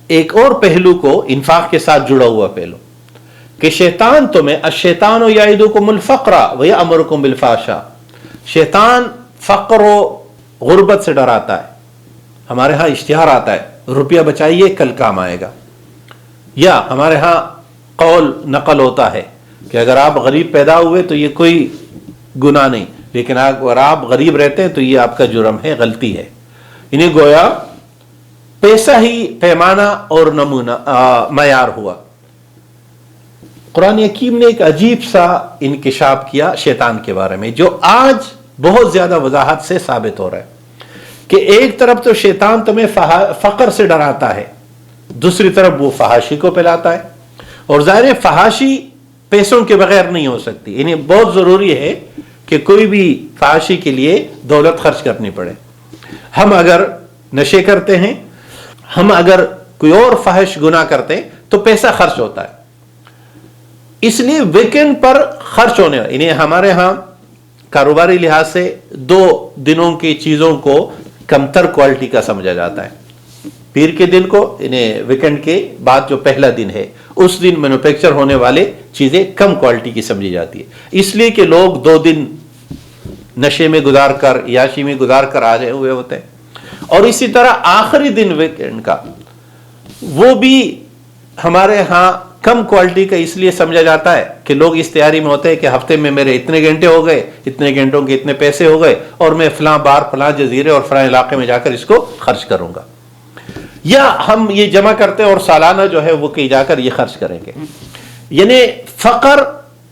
ایک اور پہلو کو انفاق کے ساتھ جڑا ہوا پہلو کہ شیطان تمہیں الشیطان یعدکم الفقر ویأمرکم بالفحشاء، شیطان فقر و غربت سے ڈراتا ہے۔ ہمارے ہاں اشتہار آتا ہے روپیہ بچائیے کل کام آئے گا، یا ہمارے ہاں قول نقل ہوتا ہے کہ اگر آپ غریب پیدا ہوئے تو یہ کوئی گناہ نہیں، لیکن اگر آپ غریب رہتے ہیں تو یہ آپ کا جرم ہے، غلطی ہے۔ انہیں گویا پیسہ ہی پیمانہ اور نمونہ معیار ہوا۔ قرآن حکیم نے ایک عجیب سا انکشاف کیا شیطان کے بارے میں جو آج بہت زیادہ وضاحت سے ثابت ہو رہا ہے کہ ایک طرف تو شیطان تمہیں فقر سے ڈراتا ہے، دوسری طرف وہ فحاشی کو پھیلاتا ہے، اور ظاہر فحاشی پیسوں کے بغیر نہیں ہو سکتی، یعنی بہت ضروری ہے کہ کوئی بھی فحاشی کے لیے دولت خرچ کرنی پڑے۔ ہم اگر نشے کرتے ہیں، ہم اگر کوئی اور فحش گناہ کرتے ہیں تو پیسہ خرچ ہوتا ہے، اس لیے ویکنڈ پر خرچ ہونے یعنی ہمارے ہاں کاروباری لحاظ سے 2 دنوں کی چیزوں کو کمتر کوالٹی کا سمجھا جاتا ہے۔ پیر کے دن کو یعنی ویکنڈ کے بعد جو پہلا دن ہے اس دن مینوفیکچر ہونے والے چیزیں کم کوالٹی کی سمجھی جاتی ہے، اس لیے کہ لوگ 2 دن نشے میں گزار کر عیاشی میں گزار کر آ رہے ہوئے ہوتے ہیں۔ اور اسی طرح آخری دن ویکنڈ کا وہ بھی ہمارے ہاں کم کوالٹی کا اس لیے سمجھا جاتا ہے کہ لوگ اس تیاری میں ہوتے ہیں کہ ہفتے میں میرے اتنے گھنٹے ہو گئے، اتنے گھنٹوں کے اتنے پیسے ہو گئے، اور میں فلاں بار فلاں جزیرے اور فلاں علاقے میں جا کر اس کو خرچ کروں گا، یا ہم یہ جمع کرتے ہیں اور سالانہ جو ہے وہ کہیں جا کر یہ خرچ کریں گے۔ یعنی فقر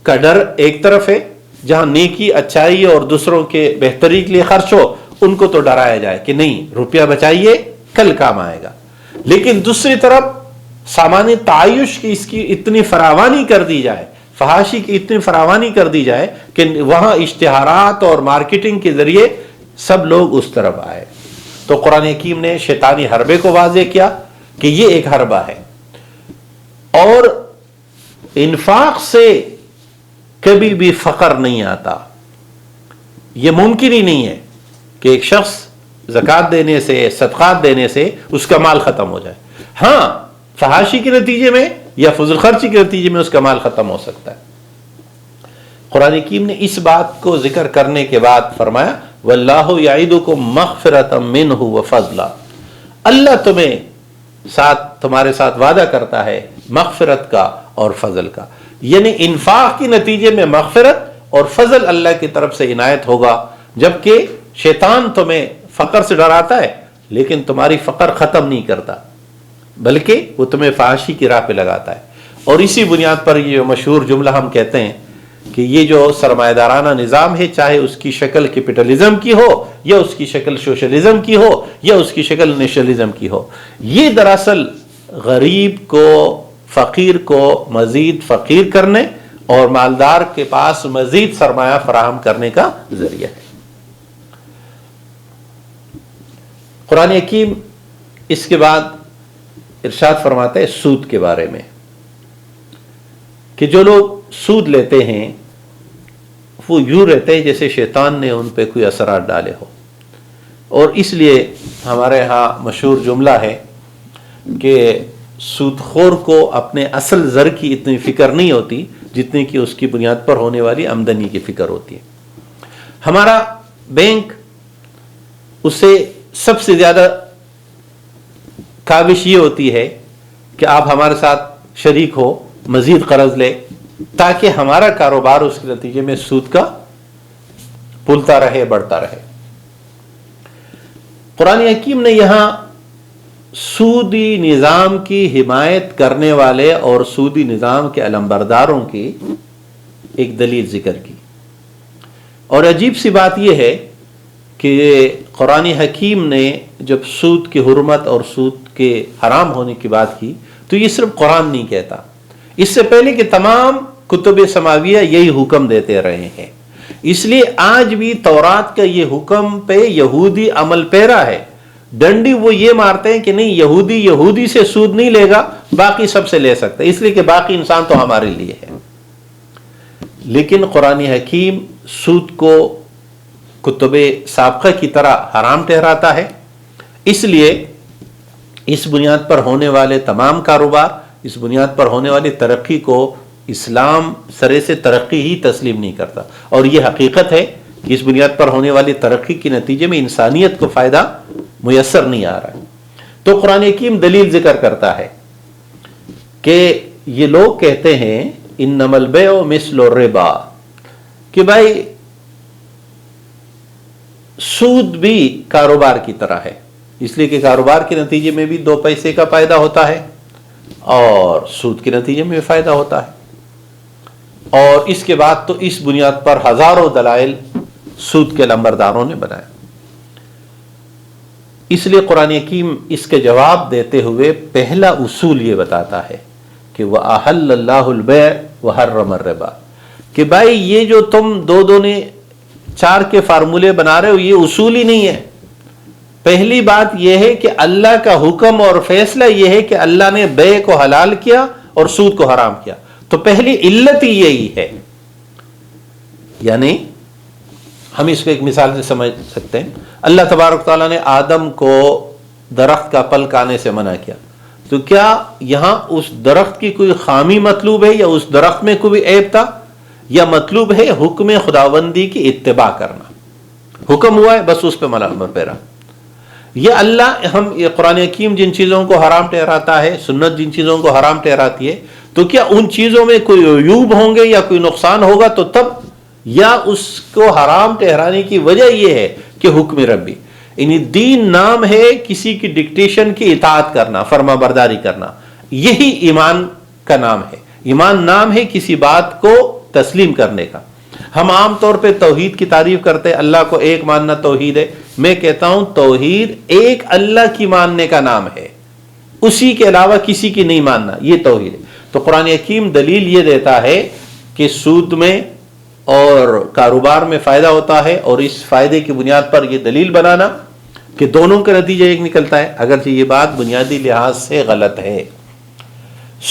کا ڈر ایک طرف ہے، جہاں نیکی اچھائی اور دوسروں کے بہتری کے لیے خرچ ہو ان کو تو ڈرایا جائے کہ نہیں روپیہ بچائیے کل کام آئے گا، لیکن دوسری طرف سامانی تعیش کی اس کی اتنی فراوانی کر دی جائے، فحاشی کی اتنی فراوانی کر دی جائے کہ وہاں اشتہارات اور مارکیٹنگ کے ذریعے سب لوگ اس طرف آئے۔ تو قرآن حکیم نے شیطانی حربے کو واضح کیا کہ یہ ایک حربہ ہے، اور انفاق سے کبھی بھی فقر نہیں آتا۔ یہ ممکن ہی نہیں ہے کہ ایک شخص زکوٰۃ دینے سے، صدقات دینے سے اس کا مال ختم ہو جائے۔ ہاں فحاشی کے نتیجے میں یا فضول خرچی کے نتیجے میں اس کا مال ختم ہو سکتا ہے۔ قرآن حکیم نے اس بات کو ذکر کرنے کے بعد فرمایا واللہ یعدکم مغفرۃ منہ وفضلا، اللہ تمہارے ساتھ وعدہ کرتا ہے مغفرت کا اور فضل کا، یعنی انفاق کے نتیجے میں مغفرت اور فضل اللہ کی طرف سے عنایت ہوگا، جبکہ شیطان تمہیں فقر سے ڈراتا ہے لیکن تمہاری فقر ختم نہیں کرتا، بلکہ وہ تمہیں فحاشی کی راہ پہ لگاتا ہے۔ اور اسی بنیاد پر یہ مشہور جملہ ہم کہتے ہیں کہ یہ جو سرمایہ دارانہ نظام ہے، چاہے اس کی شکل کیپٹلزم کی ہو یا اس کی شکل سوشلزم کی ہو یا اس کی شکل نیشنلزم کی ہو، یہ دراصل غریب کو فقیر کو مزید فقیر کرنے اور مالدار کے پاس مزید سرمایہ فراہم کرنے کا ذریعہ ہے۔ قرآن حکیم اس کے بعد ارشاد فرماتا ہے سود کے بارے میں کہ جو لوگ سود لیتے ہیں وہ یوں رہتے ہیں جیسے شیطان نے ان پہ کوئی اثرات ڈالے ہو، اور اس لیے ہمارے ہاں مشہور جملہ ہے کہ سود خور کو اپنے اصل زر کی اتنی فکر نہیں ہوتی جتنی کہ اس کی بنیاد پر ہونے والی آمدنی کی فکر ہوتی ہے۔ ہمارا بینک اسے سب سے زیادہ کاوش یہ ہوتی ہے کہ آپ ہمارے ساتھ شریک ہو، مزید قرض لے، تاکہ ہمارا کاروبار اس کے نتیجے میں سود کا پھولتا رہے، بڑھتا رہے۔ قرآن حکیم نے یہاں سودی نظام کی حمایت کرنے والے اور سودی نظام کے علمبرداروں کی ایک دلیل ذکر کی، اور عجیب سی بات یہ ہے کہ قرآن حکیم نے جب سود کی حرمت اور سود کے حرام ہونے کی بات کی تو یہ صرف قرآن نہیں کہتا، اس سے پہلے کہ تمام کتب سماویہ یہی حکم دیتے رہے ہیں۔ اس لیے آج بھی تورات کا یہ حکم پہ یہودی عمل پیرا ہے۔ ڈنڈی وہ یہ مارتے ہیں کہ نہیں، یہودی سے سود نہیں لے گا، باقی سب سے لے سکتے، اس لیے کہ باقی انسان تو ہمارے لیے ہے۔ لیکن قرآن حکیم سود کو کتب سابقہ کی طرح حرام ٹھہراتا ہے، اس لیے اس بنیاد پر ہونے والے تمام کاروبار، اس بنیاد پر ہونے والی ترقی کو اسلام سرے سے ترقی ہی تسلیم نہیں کرتا، اور یہ حقیقت ہے کہ اس بنیاد پر ہونے والی ترقی کے نتیجے میں انسانیت کو فائدہ میسر نہیں آ رہا ہے۔ تو قرآن حکیم دلیل ذکر کرتا ہے کہ یہ لوگ کہتے ہیں انما البیع مثل الربا، کہ بھائی سود بھی کاروبار کی طرح ہے، اس لیے کہ کاروبار کے نتیجے میں بھی 2 پیسے کا فائدہ ہوتا ہے اور سود کے نتیجے میں بھی فائدہ ہوتا ہے، اور اس کے بعد تو اس بنیاد پر ہزاروں دلائل سود کے لمبرداروں نے بنائے۔ اس لیے قرآن حکیم اس کے جواب دیتے ہوئے پہلا اصول یہ بتاتا ہے کہ وَأَحَلَّ اللَّهُ الْبَيْعَ وَحَرَّمَ الرِّبَا، کہ بھائی یہ جو تم دو نے 4 کے فارمولے بنا رہے ہو یہ اصول ہی نہیں ہے۔ پہلی بات یہ ہے کہ اللہ کا حکم اور فیصلہ یہ ہے کہ اللہ نے بیع کو حلال کیا اور سود کو حرام کیا، تو پہلی علت ہی یہی ہے۔ یعنی ہم اس کو ایک مثال سے سمجھ سکتے ہیں، اللہ تبارک تعالیٰ نے آدم کو درخت کا پھل کھانے سے منع کیا، تو کیا یہاں اس درخت کی کوئی خامی مطلوب ہے یا اس درخت میں کوئی عیب تھا، یا مطلوب ہے حکم خداوندی کی اتباع کرنا؟ حکم ہوا ہے بس اس پہ عمل پیرا۔ یہ اللہ یہ قرآن حکیم جن چیزوں کو حرام ٹھہراتا ہے، سنت جن چیزوں کو حرام ٹھہراتی ہے، تو کیا ان چیزوں میں کوئی عیوب ہوں گے یا کوئی نقصان ہوگا تو تب، یا اس کو حرام ٹھہرانے کی وجہ یہ ہے کہ حکم ربی، یعنی دین نام ہے کسی کی ڈکٹیشن کی اطاعت کرنا، فرما برداری کرنا، یہی ایمان کا نام ہے۔ ایمان نام ہے کسی بات کو تسلیم کرنے کا۔ ہم عام طور پہ توحید کی تعریف کرتے ہیں، اللہ کو ایک ماننا توحید ہے، میں کہتا ہوں توحید ایک اللہ کی ماننے کا نام ہے، اسی کے علاوہ کسی کی نہیں ماننا، یہ توحید ہے۔ تو قرآن حکیم دلیل یہ دیتا ہے کہ سود میں اور کاروبار میں فائدہ ہوتا ہے، اور اس فائدے کی بنیاد پر یہ دلیل بنانا کہ دونوں کا نتیجہ ایک نکلتا ہے، اگرچہ یہ بات بنیادی لحاظ سے غلط ہے۔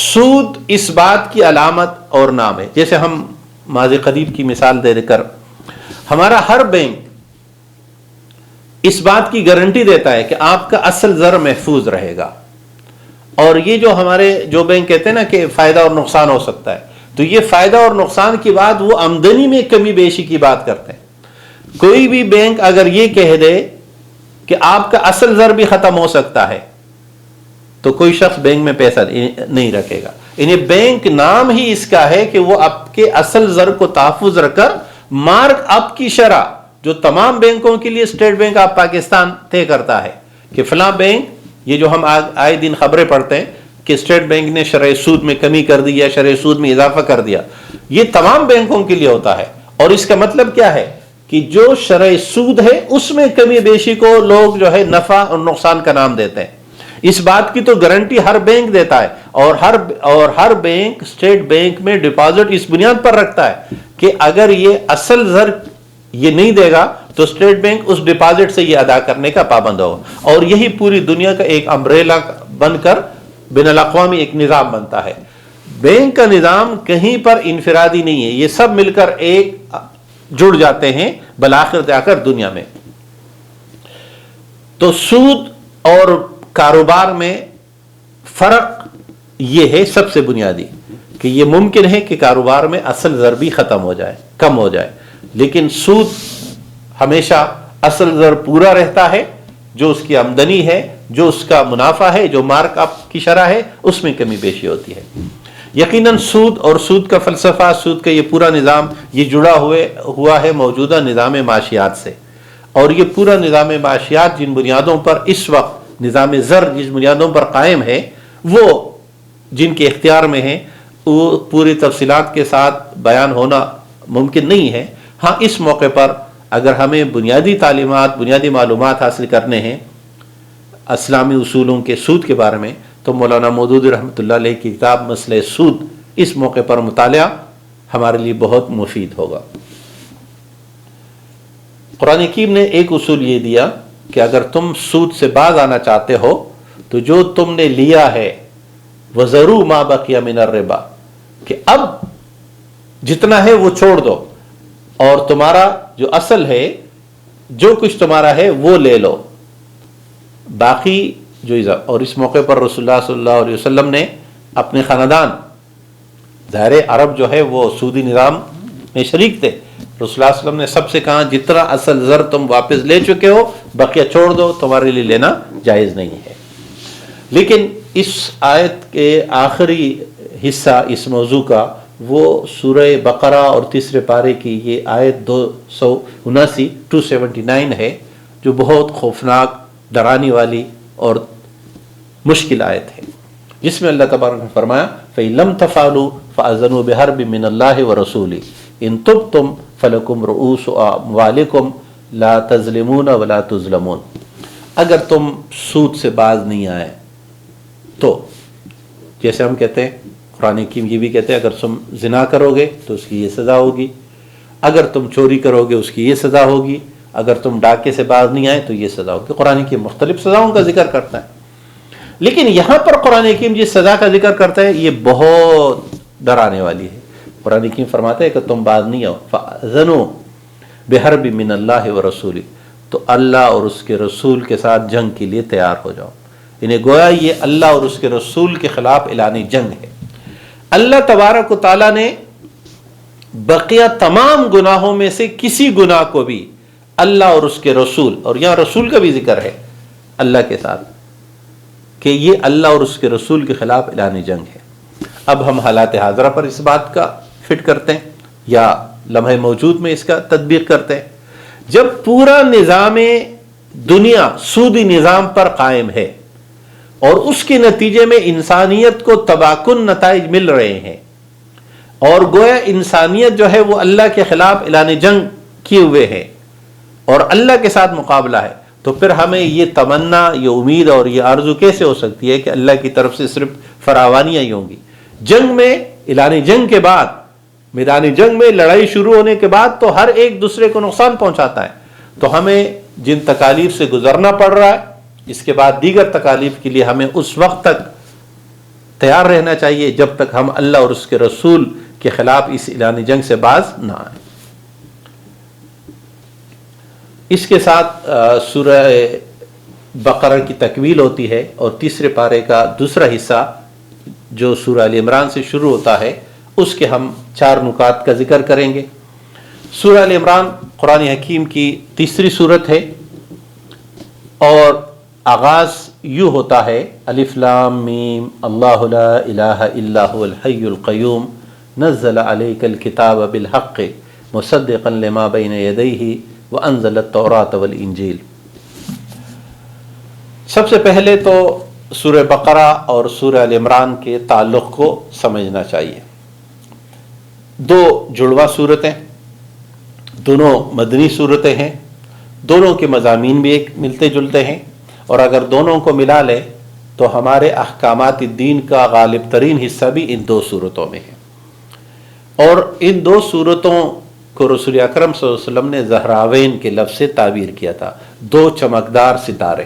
سود اس بات کی علامت اور نام ہے، جیسے ہم ماضی قریب کی مثال دے کر، ہمارا ہر بینک اس بات کی گارنٹی دیتا ہے کہ آپ کا اصل زر محفوظ رہے گا، اور یہ جو ہمارے جو بینک کہتے ہیں نا کہ فائدہ اور نقصان ہو سکتا ہے، تو یہ فائدہ اور نقصان کی بات وہ آمدنی میں کمی بیشی کی بات کرتے ہیں۔ کوئی بھی بینک اگر یہ کہہ دے کہ آپ کا اصل زر بھی ختم ہو سکتا ہے تو کوئی شخص بینک میں پیسہ نہیں رکھے گا۔ انہیں بینک نام ہی اس کا ہے کہ وہ آپ کے اصل زر کو تحفظ رکھ کر مارک اپ کی شرح جو تمام بینکوں کے لیے اسٹیٹ بینک آف پاکستان طے کرتا ہے کہ فلاں بینک، یہ جو ہم آئے دن خبریں پڑھتے ہیں کہ اسٹیٹ بینک نے شرح سود میں کمی کر دی یا شرح سود میں اضافہ کر دیا، یہ تمام بینکوں کے لیے ہوتا ہے۔ اور اس کا مطلب کیا ہے کہ جو شرح سود ہے اس میں کمی بیشی کو لوگ جو ہے نفع اور نقصان کا نام دیتے ہیں، اس بات کی تو گارنٹی ہر بینک دیتا ہے، اور ہر بینک اسٹیٹ بینک میں ڈپازٹ اس بنیاد پر رکھتا ہے کہ اگر یہ اصل زر یہ نہیں دے گا تو اسٹیٹ بینک اس ڈپازٹ سے یہ ادا کرنے کا پابند ہوگا، اور یہی پوری دنیا کا ایک امبریلا بن کر بین الاقوامی ایک نظام بنتا ہے۔ بینک کا نظام کہیں پر انفرادی نہیں ہے، یہ سب مل کر ایک جڑ جاتے ہیں بالآخر جا کر دنیا میں۔ تو سود اور کاروبار میں فرق یہ ہے سب سے بنیادی کہ یہ ممکن ہے کہ کاروبار میں اصل زر بھی ختم ہو جائے، کم ہو جائے، لیکن سود ہمیشہ اصل زر پورا رہتا ہے، جو اس کی آمدنی ہے، جو اس کا منافع ہے، جو مارک اپ کی شرح ہے، اس میں کمی بیشی ہوتی ہے۔ یقیناً سود اور سود کا فلسفہ، سود کا یہ پورا نظام یہ جڑا ہوا ہے موجودہ نظام معاشیات سے، اور یہ پورا نظام معاشیات جن بنیادوں پر اس وقت نظام زر جس بنیادوں پر قائم ہے، وہ جن کے اختیار میں ہیں، وہ پوری تفصیلات کے ساتھ بیان ہونا ممکن نہیں ہے۔ ہاں اس موقع پر اگر ہمیں بنیادی تعلیمات، بنیادی معلومات حاصل کرنے ہیں اسلامی اصولوں کے سود کے بارے میں، تو مولانا مودودی رحمۃ اللہ علیہ کی کتاب مسئلہ سود اس موقع پر مطالعہ ہمارے لیے بہت مفید ہوگا۔ قرآن حکیم نے ایک اصول یہ دیا کہ اگر تم سود سے باز آنا چاہتے ہو تو جو تم نے لیا ہے وَذَرُوا مَا بَقِيَ مِنَ الرِّبَا، کہ اب جتنا ہے وہ چھوڑ دو، اور تمہارا جو اصل ہے، جو کچھ تمہارا ہے وہ لے لو، باقی جو اور اس موقع پر رسول اللہ صلی اللہ علیہ وسلم نے اپنے خاندان، ظاہر عرب جو ہے وہ سودی نظام میں شریک تھے، رسول اللہ صلی اللہ علیہ وسلم نے سب سے کہا جتنا اصل زر تم واپس لے چکے ہو بقیہ چھوڑ دو، تمہارے لیے لینا جائز نہیں ہے۔ لیکن اس آیت کے آخری حصہ اس موضوع کا وہ سورہ بقرہ اور تیسرے پارے کی یہ آیت 279 ہے، جو بہت خوفناک، ڈرانے والی اور مشکل آیت ہے، جس میں اللہ تبارک نے فرمایا فَإِن لَمْ تَفْعَلُوا فَأَذَنُوا بِحَرْبٍ مِّنَ اللَّهِ وَرَسُولِهِ إِن تُبْتُمْ فَلَكُمْ رُءُوسُ أَمْوَالِكُمْ لَا تَظْلِمُونَ وَلَا تُظْلَمُونَ۔ اگر تم سود سے باز نہیں آئے تو جیسے ہم کہتے ہیں، قرآن حکیم یہ بھی کہتے ہیں اگر تم زنا کرو گے تو اس کی یہ سزا ہوگی، اگر تم چوری کرو گے اس کی یہ سزا ہوگی، اگر تم ڈاکے سے باز نہیں آئے تو یہ سزا ہوگی۔ قرآن حکیم مختلف سزاؤں کا ذکر کرتا ہے، لیکن یہاں پر قرآن حکیم جس سزا کا ذکر کرتا ہے یہ بہت ڈرانے والی ہے۔ قرآن حکیم فرماتا ہے کہ تم باز نہیں آؤ، فَأَذَنُوا بِحَرْبٍ مِّنَ اللَّهِ وَرَسُولِهِ، تو اللہ اور اس کے رسول کے ساتھ جنگ کے لیے تیار ہو جاؤ۔ انہیں گویا یہ اللہ اور اس کے رسول کے خلاف اعلان جنگ ہے۔ اللہ تبارک و تعالیٰ نے بقیہ تمام گناہوں میں سے کسی گناہ کو بھی اللہ اور اس کے رسول، اور یہاں رسول کا بھی ذکر ہے اللہ کے ساتھ، کہ یہ اللہ اور اس کے رسول کے خلاف اعلان جنگ ہے۔ اب ہم حالات حاضرہ پر اس بات کا فٹ کرتے ہیں یا لمحہ موجود میں اس کا تطبیق کرتے ہیں۔ جب پورا نظام دنیا سودی نظام پر قائم ہے اور اس کے نتیجے میں انسانیت کو تباہ کن نتائج مل رہے ہیں، اور گویا انسانیت جو ہے وہ اللہ کے خلاف اعلان جنگ کیے ہوئے ہے اور اللہ کے ساتھ مقابلہ ہے، تو پھر ہمیں یہ تمنا، یہ امید اور یہ آرزو کیسے ہو سکتی ہے کہ اللہ کی طرف سے صرف فراوانیاں ہی ہوں گی؟ جنگ میں، اعلان جنگ کے بعد، میدان جنگ میں لڑائی شروع ہونے کے بعد تو ہر ایک دوسرے کو نقصان پہنچاتا ہے، تو ہمیں جن تکالیف سے گزرنا پڑ رہا ہے، اس کے بعد دیگر تکالیف کے لیے ہمیں اس وقت تک تیار رہنا چاہیے جب تک ہم اللہ اور اس کے رسول کے خلاف اس اعلان جنگ سے باز نہ آئیں۔ اس کے ساتھ سورہ بقرہ کی تکمیل ہوتی ہے، اور تیسرے پارے کا دوسرا حصہ جو سورہ آل عمران سے شروع ہوتا ہے، اس کے ہم 4 نکات کا ذکر کریں گے۔ سورہ آل عمران قرآن حکیم کی تیسری سورت ہے، اور آغاز یوں ہوتا ہے الف لام میم اللہ لا الہ الا هو الحی القیوم نزل علیک الکتاب بالحق مصدقا لما بین یدیہ وانزل التوراۃ والانجیل۔ سب سے پہلے تو سورہ بقرہ اور سورہ آل عمران کے تعلق کو سمجھنا چاہیے۔ 2 جڑواں صورتیں، دونوں مدنی صورتیں ہیں، دونوں کے مضامین بھی ایک ملتے جلتے ہیں، اور اگر دونوں کو ملا لے تو ہمارے احکامات الدین کا غالب ترین حصہ بھی ان دو صورتوں میں ہے۔ اور ان دو صورتوں کو رسول اکرم صلی اللہ علیہ وسلم نے زہراوین کے لفظ سے تعبیر کیا تھا، دو چمکدار ستارے،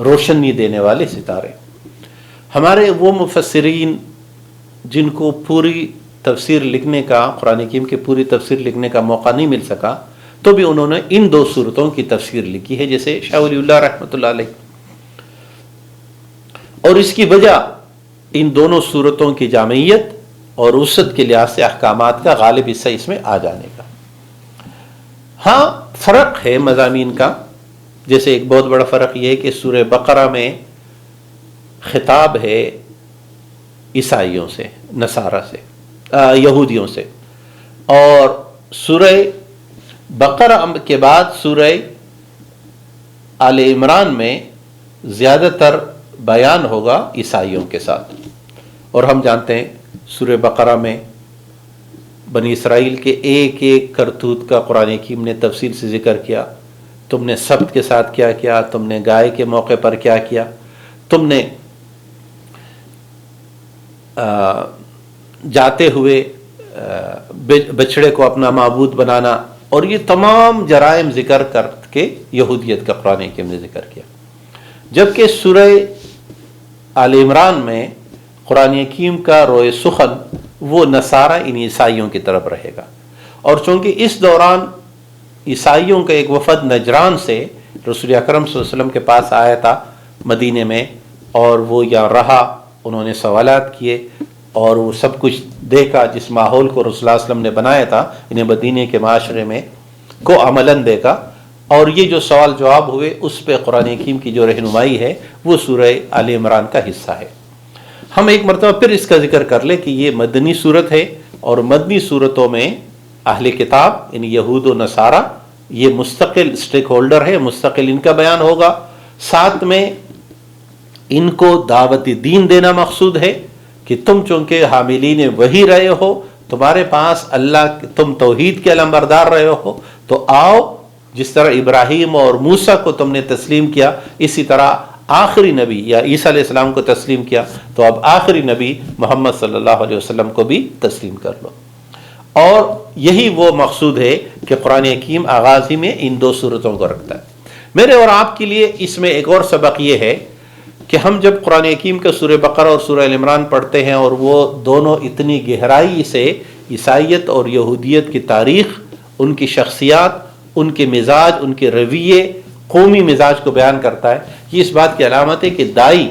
روشنی دینے والے ستارے۔ ہمارے وہ مفسرین جن کو پوری تفسیر لکھنے کا، قرآن حکیم کی پوری تفسیر لکھنے کا موقع نہیں مل سکا، تو بھی انہوں نے ان دو صورتوں کی تفسیر لکھی ہے، جیسے شاہ ولی اللہ رحمۃ اللہ علیہ۔ اور اس کی وجہ ان دونوں صورتوں کی جامعیت اور وسعت کے لحاظ سے احکامات کا غالب حصہ اس میں آ جانے کا۔ ہاں فرق ہے مضامین کا، جیسے ایک بہت بڑا فرق یہ ہے کہ سورہ بقرہ میں خطاب ہے عیسائیوں سے، نصارہ سے، یہودیوں سے، اور سورہ بقرہ کے بعد سورہ آل عمران میں زیادہ تر بیان ہوگا عیسائیوں کے ساتھ۔ اور ہم جانتے ہیں سورہ بقرہ میں بنی اسرائیل کے ایک ایک کرتوت کا قرآن حکیم نے تفصیل سے ذکر کیا۔ تم نے سبت کے ساتھ کیا کیا، تم نے گائے کے موقع پر کیا کیا، تم نے جاتے ہوئے بچڑے کو اپنا معبود بنانا، اور یہ تمام جرائم ذکر کر کے یہودیت کا قرآن حکیم نے ذکر کیا۔ جبکہ سورہ آل عمران میں قرآن حکیم کا روئے سخن وہ نصارہ ان عیسائیوں کی طرف رہے گا۔ اور چونکہ اس دوران عیسائیوں کا ایک وفد نجران سے رسول اکرم صلی اللہ علیہ وسلم کے پاس آیا تھا مدینے میں، اور وہ یہاں رہا، انہوں نے سوالات کیے اور وہ سب کچھ دیکھا جس ماحول کو رسول اللہ علیہ وسلم نے بنایا تھا انہیں مدینے کے معاشرے میں کو عملاً دیکھا، اور یہ جو سوال جواب ہوئے اس پہ قرآن حکیم کی جو رہنمائی ہے وہ سورہ آل عمران کا حصہ ہے۔ ہم ایک مرتبہ پھر اس کا ذکر کر لیں کہ یہ مدنی صورت ہے، اور مدنی صورتوں میں اہل کتاب یعنی یہود و نصارہ یہ مستقل سٹیک ہولڈر ہے، مستقل ان کا بیان ہوگا۔ ساتھ میں ان کو دعوت دین دینا مقصود ہے کہ تم چونکہ حاملین وحی رہے ہو، تمہارے پاس اللہ، تم توحید کے علمبردار رہے ہو، تو آؤ جس طرح ابراہیم اور موسیٰ کو تم نے تسلیم کیا، اسی طرح آخری نبی یا عیسیٰ علیہ السلام کو تسلیم کیا، تو اب آخری نبی محمد صلی اللہ علیہ وسلم کو بھی تسلیم کر لو۔ اور یہی وہ مقصود ہے کہ قرآن حکیم آغاز ہی میں ان دو صورتوں کو رکھتا ہے۔ میرے اور آپ کے لیے اس میں ایک اور سبق یہ ہے کہ ہم جب قرآن حکیم کا سورہ بقرہ اور سورہ عمران پڑھتے ہیں، اور وہ دونوں اتنی گہرائی سے عیسائیت اور یہودیت کی تاریخ، ان کی شخصیات، ان کے مزاج، ان کے رویے، قومی مزاج کو بیان کرتا ہے، یہ اس بات کی علامت ہے کہ دائی،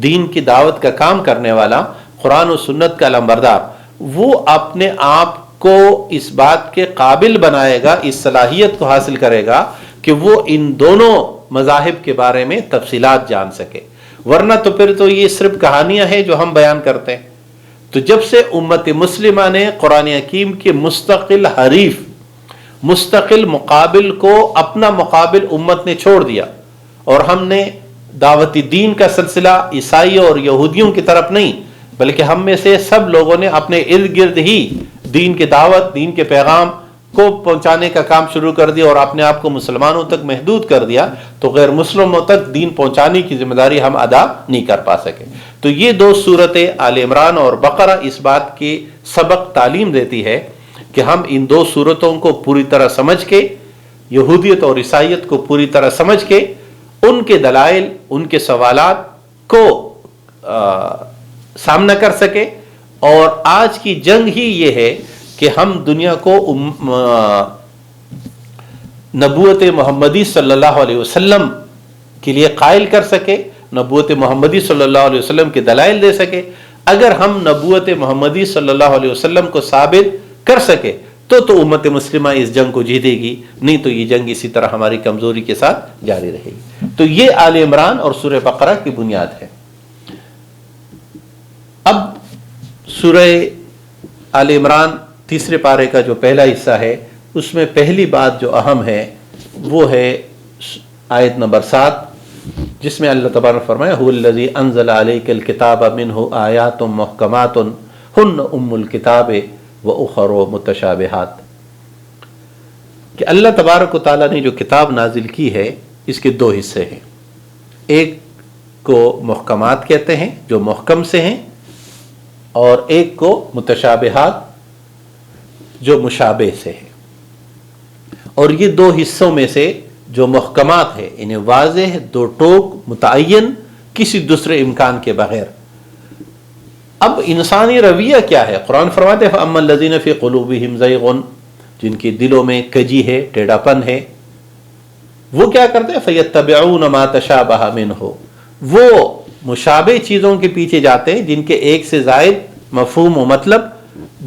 دین کی دعوت کا کام کرنے والا، قرآن و سنت کا علمبردار، وہ اپنے آپ کو اس بات کے قابل بنائے گا، اس صلاحیت کو حاصل کرے گا کہ وہ ان دونوں مذاہب کے بارے میں تفصیلات جان سکے۔ ورنہ تو پھر تو یہ صرف کہانیاں ہیں جو ہم بیان کرتے ہیں۔ تو جب سے امت مسلمہ نے قرآن حکیم کے مستقل حریف، مستقل مقابل کو اپنا مقابل امت نے چھوڑ دیا، اور ہم نے دعوتی دین کا سلسلہ عیسائیوں اور یہودیوں کی طرف نہیں، بلکہ ہم میں سے سب لوگوں نے اپنے ارد گرد ہی دین کی دعوت، دین کے پیغام کو پہنچانے کا کام شروع کر دیا، اور اپنے آپ کو مسلمانوں تک محدود کر دیا، تو غیر مسلموں تک دین پہنچانے کی ذمہ داری ہم ادا نہیں کر پا سکے۔ تو یہ دو صورتیں آل عمران اور بقرہ اس بات کی سبق تعلیم دیتی ہے کہ ہم ان دو صورتوں کو پوری طرح سمجھ کے، یہودیت اور عیسائیت کو پوری طرح سمجھ کے، ان کے دلائل، ان کے سوالات کو سامنا کر سکے۔ اور آج کی جنگ ہی یہ ہے کہ ہم دنیا کو نبوت محمدی صلی اللہ علیہ وسلم کے لیے قائل کر سکے، نبوت محمدی صلی اللہ علیہ وسلم کے دلائل دے سکے۔ اگر ہم نبوت محمدی صلی اللہ علیہ وسلم کو ثابت کر سکے تو امت مسلمہ اس جنگ کو جیتے گی، نہیں تو یہ جنگ اسی طرح ہماری کمزوری کے ساتھ جاری رہے گی۔ تو یہ آل عمران اور سورہ بقرہ کی بنیاد ہے۔ اب سورہ آل عمران تیسرے پارے کا جو پہلا حصہ ہے، اس میں پہلی بات جو اہم ہے وہ ہے آیت نمبر 7، جس میں اللہ تبارک فرمایا هو الذی انزل علیک الکتاب منہ آیات محکمات ہن ام الکتاب واخر متشابہات، کہ اللہ تبارک و تعالیٰ نے جو کتاب نازل کی ہے اس کے دو حصے ہیں۔ ایک کو محکمات کہتے ہیں جو محکم سے ہیں، اور ایک کو متشابہات جو مشابہ سے ہے. اور یہ دو حصوں میں سے جو محکمات ہے انہیں واضح، دو ٹوک، متعین، کسی دوسرے امکان کے بغیر. اب انسانی رویہ کیا ہے؟ قرآن فرماتے ہیں فَأَمَّا الَّذِينَ فِي قُلُوبِهِمْ زَيْغٌ، جن کی دلوں میں کجی ہے، ٹیڑھا پن ہے، وہ کیا کرتے ہیں؟ فَيَتَّبِعُونَ مَا تَشَابَهَ مِنْهُ، وہ مشابہ چیزوں کے پیچھے جاتے ہیں جن کے ایک سے زائد مفہوم و مطلب،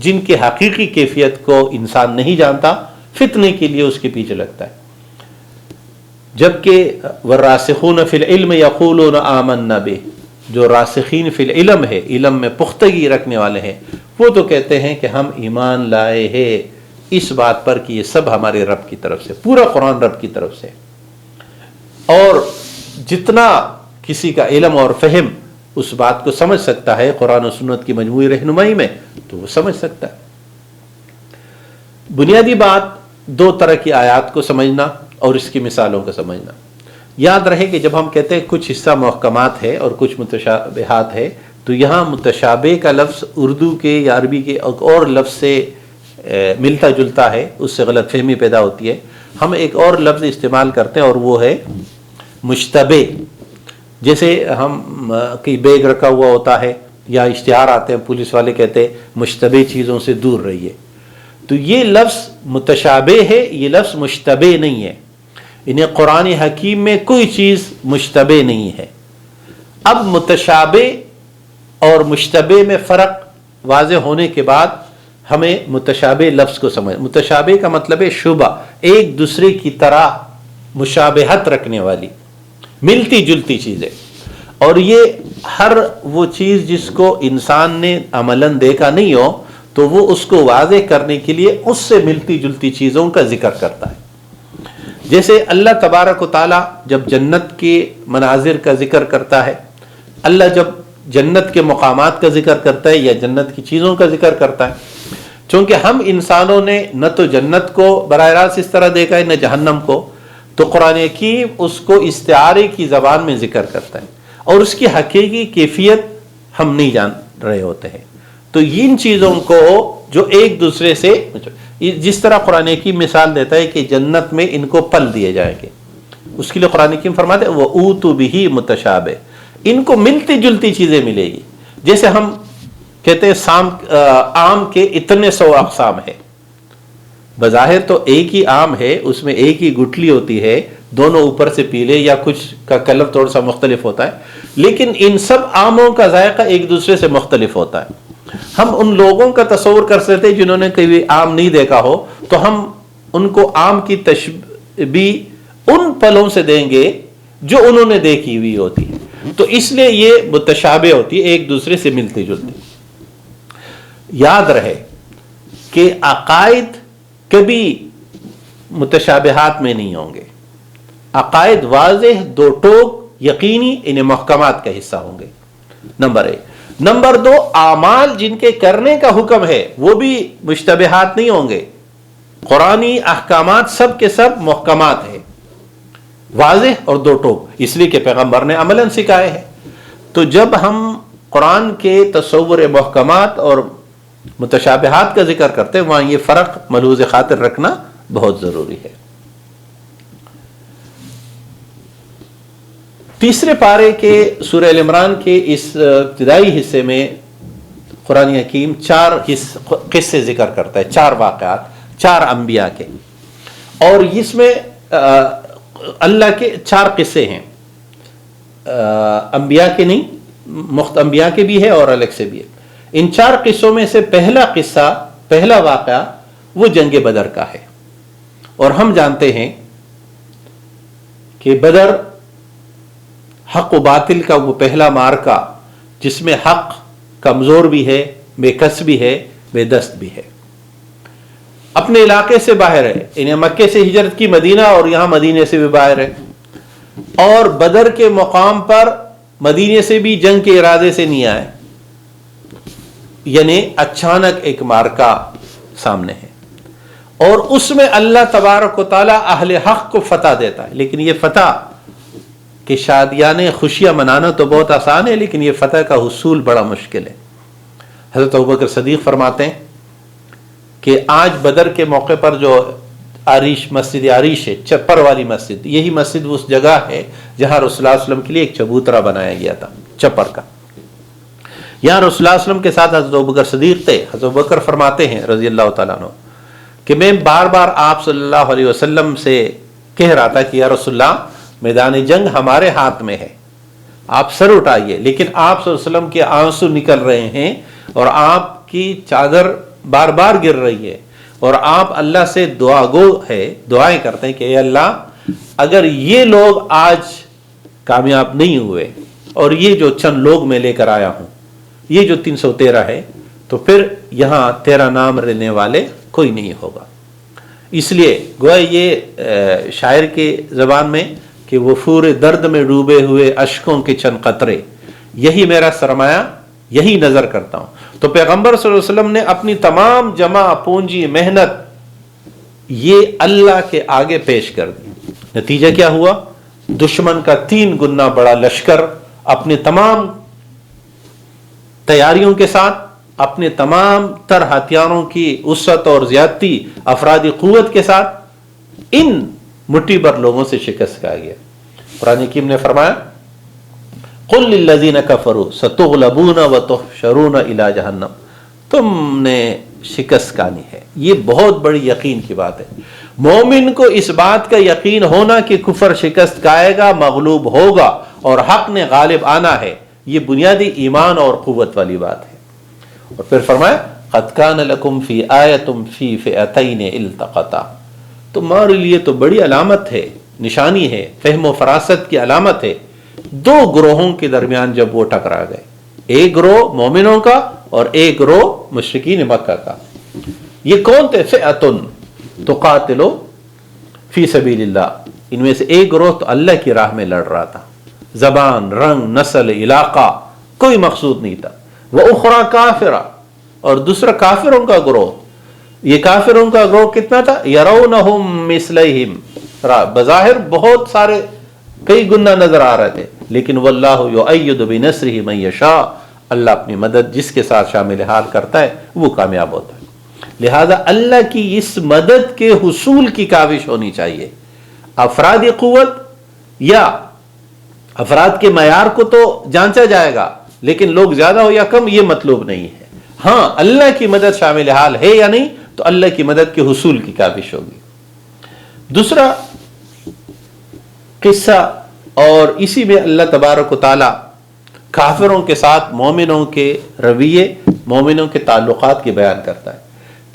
جن کے حقیقی کیفیت کو انسان نہیں جانتا، فتنے کے لیے اس کے پیچھے لگتا ہے. جبکہ وَالرَّاسِخُونَ فِي الْعِلْمِ يَقُولُونَ آمَنَّا بِهِ، جو راسخین فی العلم ہے، علم میں پختگی رکھنے والے ہیں، وہ تو کہتے ہیں کہ ہم ایمان لائے ہیں اس بات پر کہ یہ سب ہمارے رب کی طرف سے، پورا قرآن رب کی طرف سے. اور جتنا کسی کا علم اور فہم اس بات کو سمجھ سکتا ہے قرآن و سنت کی مجموعی رہنمائی میں، تو وہ سمجھ سکتا ہے. بنیادی بات دو طرح کی آیات کو سمجھنا اور اس کی مثالوں کو سمجھنا. یاد رہے کہ جب ہم کہتے ہیں کچھ حصہ محکمات ہے اور کچھ متشابہات ہے، تو یہاں متشابہ کا لفظ اردو کے یا عربی کے اور لفظ سے ملتا جلتا ہے، اس سے غلط فہمی پیدا ہوتی ہے. ہم ایک اور لفظ استعمال کرتے ہیں اور وہ ہے مشتبہ. جیسے ہم کی بیگ رکھا ہوا ہوتا ہے یا اشتہار آتے ہیں، پولیس والے کہتے ہیں مشتبہ چیزوں سے دور رہیے، تو یہ لفظ متشابہ ہے، یہ لفظ مشتبہ نہیں ہے. انہیں قرآن حکیم میں کوئی چیز مشتبہ نہیں ہے. اب متشابہ اور مشتبہ میں فرق واضح ہونے کے بعد ہمیں متشابہ لفظ کو سمجھ. متشابہ کا مطلب ہے شبہ، ایک دوسرے کی طرح مشابہت رکھنے والی، ملتی جلتی چیزیں. اور یہ ہر وہ چیز جس کو انسان نے عملاً دیکھا نہیں ہو تو وہ اس کو واضح کرنے کے لیے اس سے ملتی جلتی چیزوں کا ذکر کرتا ہے. جیسے اللہ تبارک و تعالیٰ جب جنت کے مناظر کا ذکر کرتا ہے، اللہ جب جنت کے مقامات کا ذکر کرتا ہے یا جنت کی چیزوں کا ذکر کرتا ہے، چونکہ ہم انسانوں نے نہ تو جنت کو براہ راست اس طرح دیکھا ہے نہ جہنم کو، تو قرآن حکیم اس کو استعارے کی زبان میں ذکر کرتا ہے اور اس کی حقیقی کیفیت ہم نہیں جان رہے ہوتے ہیں. تو ان چیزوں کو جو ایک دوسرے سے، جس طرح قرآن حکیم مثال دیتا ہے کہ جنت میں ان کو پل دیے جائیں گے، اس کے لیے قرآن حکیم فرماتے ہیں وَأُوتُوا بِهِ متشابہ، ان کو ملتی جلتی چیزیں ملے گی. جیسے ہم کہتے ہیں آم کے اتنے 100 اقسام ہے، بظاہر تو ایک ہی آم ہے، اس میں ایک ہی گٹھلی ہوتی ہے، دونوں اوپر سے پیلے یا کچھ کا کلر تھوڑا سا مختلف ہوتا ہے، لیکن ان سب آموں کا ذائقہ ایک دوسرے سے مختلف ہوتا ہے. ہم ان لوگوں کا تصور کر سکتے ہیں جنہوں نے کبھی آم نہیں دیکھا ہو، تو ہم ان کو آم کی تشبیہ ان پھلوں سے دیں گے جو انہوں نے دیکھی ہوئی ہوتی ہے. تو اس لیے یہ متشابہ ہوتی ہے، ایک دوسرے سے ملتی جلتی. یاد رہے کہ عقائد کبھی متشابہات میں نہیں ہوں گے. عقائد واضح، دو ٹوک، یقینی، انہیں محکمات کا حصہ ہوں گے. نمبر 1. نمبر 2، اعمال جن کے کرنے کا حکم ہے وہ بھی مشتبہات نہیں ہوں گے. قرآنی احکامات سب کے سب محکمات ہیں، واضح اور دو ٹوک، اس لیے کہ پیغمبر نے عملاً سکھائے ہیں. تو جب ہم قرآن کے تصور محکمات اور متشابہات کا ذکر کرتے ہیں، وہاں یہ فرق ملحوظ خاطر رکھنا بہت ضروری ہے. تیسرے پارے کے سورہ ال عمران کے اس ابتدائی حصے میں قرآن حکیم 4 قصے ذکر کرتا ہے، 4 واقعات 4 انبیاء کے، اور اس میں اللہ کے 4 قصے ہیں، انبیاء کے نہیں، انبیاء کے بھی ہے اور الگ سے بھی ہے. ان 4 قصوں میں سے پہلا قصہ، پہلا واقعہ وہ جنگ بدر کا ہے. اور ہم جانتے ہیں کہ بدر حق و باطل کا وہ پہلا معرکہ جس میں حق کمزور بھی ہے، بے کس بھی ہے، بے دست بھی ہے، اپنے علاقے سے باہر ہے. انہیں مکے سے ہجرت کی مدینہ، اور یہاں مدینے سے بھی باہر ہے، اور بدر کے مقام پر مدینے سے بھی جنگ کے ارادے سے نہیں آئے، یعنی اچانک ایک معرکہ سامنے ہے، اور اس میں اللہ تبارک و تعالی اہل حق کو فتح دیتا ہے. لیکن یہ فتح کہ شادیانے خوشیاں منانا تو بہت آسان ہے، لیکن یہ فتح کا حصول بڑا مشکل ہے۔ حضرت ابوبکر صدیق فرماتے ہیں کہ آج بدر کے موقع پر جو عریش، مسجد عریش ہے، چپر والی مسجد، یہی مسجد اس جگہ ہے جہاں رسول اللہ علیہ وسلم کے لیے ایک چبوترا بنایا گیا تھا چپر کا۔ یہاں رسول اللہ علیہ وسلم کے ساتھ حضرت ابوبکر صدیق تھے۔ حضرت ابوبکر فرماتے ہیں رضی اللہ تعالیٰ عنہ کہ میں بار بار آپ صلی اللہ علیہ وسلم سے کہہ رہا تھا کہ یا رسول اللہ، میدان جنگ ہمارے ہاتھ میں ہے، آپ سر اٹھائیے، لیکن آپ صلی اللہ علیہ وسلم کے آنسو نکل رہے ہیں اور آپ کی چادر بار بار گر رہی ہے، اور آپ اللہ سے دعا گو ہے، دعائیں کرتے ہیں کہ اے اللہ، اگر یہ لوگ آج کامیاب نہیں ہوئے اور یہ جو چند لوگ میں لے کر آیا ہوں، یہ جو 313 ہے، تو پھر یہاں تیرا نام لینے والے کوئی نہیں ہوگا۔ اس لیے گویا یہ شاعر کے زبان میں کہ وفور درد میں ڈوبے ہوئے اشکوں کے چند قطرے، یہی میرا سرمایہ، یہی نظر کرتا ہوں۔ تو پیغمبر صلی اللہ علیہ وسلم نے اپنی تمام جمع پونجی، محنت یہ اللہ کے آگے پیش کر دی۔ نتیجہ کیا ہوا؟ دشمن کا 3 گنا بڑا لشکر اپنے تمام تیاریوں کے ساتھ، اپنے تمام تر ہتھیاروں کی وسعت اور زیادتی افرادی قوت کے ساتھ ان مٹھی بھر لوگوں سے شکست کھا گیا۔ قرآن حکیم نے فرمایا قل للذین کفروا ستغلبون وتحشرون الی جہنم، تم نے شکست کھانی ہے۔ یہ بہت بڑی یقین کی بات ہے۔ مومن کو اس بات کا یقین ہونا کہ کفر شکست کھائے گا، مغلوب ہوگا اور حق نے غالب آنا ہے، یہ بنیادی ایمان اور قوت والی بات ہے۔ اور پھر فرمایا قد کان لکم فی آیۃ فی فئتین التقطا، تمہارے لیے تو بڑی علامت ہے، نشانی ہے، فہم و فراست کی علامت ہے، 2 گروہوں کے درمیان جب وہ ٹکرا گئے، ایک گروہ مومنوں کا اور ایک گروہ مشرکین مکہ کا۔ یہ کون تھے؟ فئتن تقاتل فی سبیل اللہ، ان میں سے ایک گروہ تو اللہ کی راہ میں لڑ رہا تھا، زبان، رنگ، نسل، علاقہ کوئی مقصود نہیں تھا۔ وَأُخْرَى کافرہ، اور دوسرا کافروں کا گروہ۔ یہ کافروں کا گروہ کتنا تھا؟ یرونہم مثلیہم، بظاہر بہت سارے کئی گنا نظر آ رہے تھے، لیکن واللہ یؤید بنصرہ من یشاء، اللہ اپنی مدد جس کے ساتھ شامل حال کرتا ہے وہ کامیاب ہوتا ہے۔ لہذا اللہ کی اس مدد کے حصول کی کاوش ہونی چاہیے۔ افرادی قوت یا افراد کے معیار کو تو جانچا جائے گا، لیکن لوگ زیادہ ہو یا کم یہ مطلوب نہیں ہے۔ ہاں اللہ کی مدد شامل حال ہے یا نہیں، تو اللہ کی مدد کے حصول کی کاوش ہوگی۔ دوسرا قصہ، اور اسی میں اللہ تبارک و تعالی کافروں کے ساتھ مومنوں کے رویے، مومنوں کے تعلقات کی بیان کرتا ہے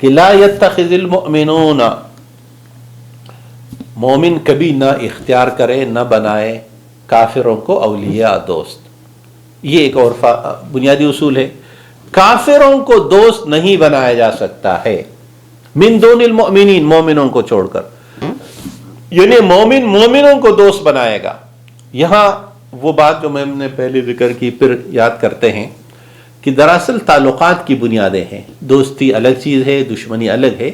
کہ لا يتخذ المؤمنون، مومن کبھی نہ اختیار کرے، نہ بنائے کافروں کو اولیاء، دوست۔ یہ ایک اور بنیادی اصول ہے، کافروں کو دوست نہیں بنایا جا سکتا ہے، من دون المؤمنین، مومنوں کو چھوڑ کر، یعنی مومن مومنوں کو دوست بنائے گا۔ یہاں وہ بات جو میں نے پہلے ذکر کی پھر یاد کرتے ہیں کہ دراصل تعلقات کی بنیادیں ہیں، دوستی الگ چیز ہے، دشمنی الگ ہے۔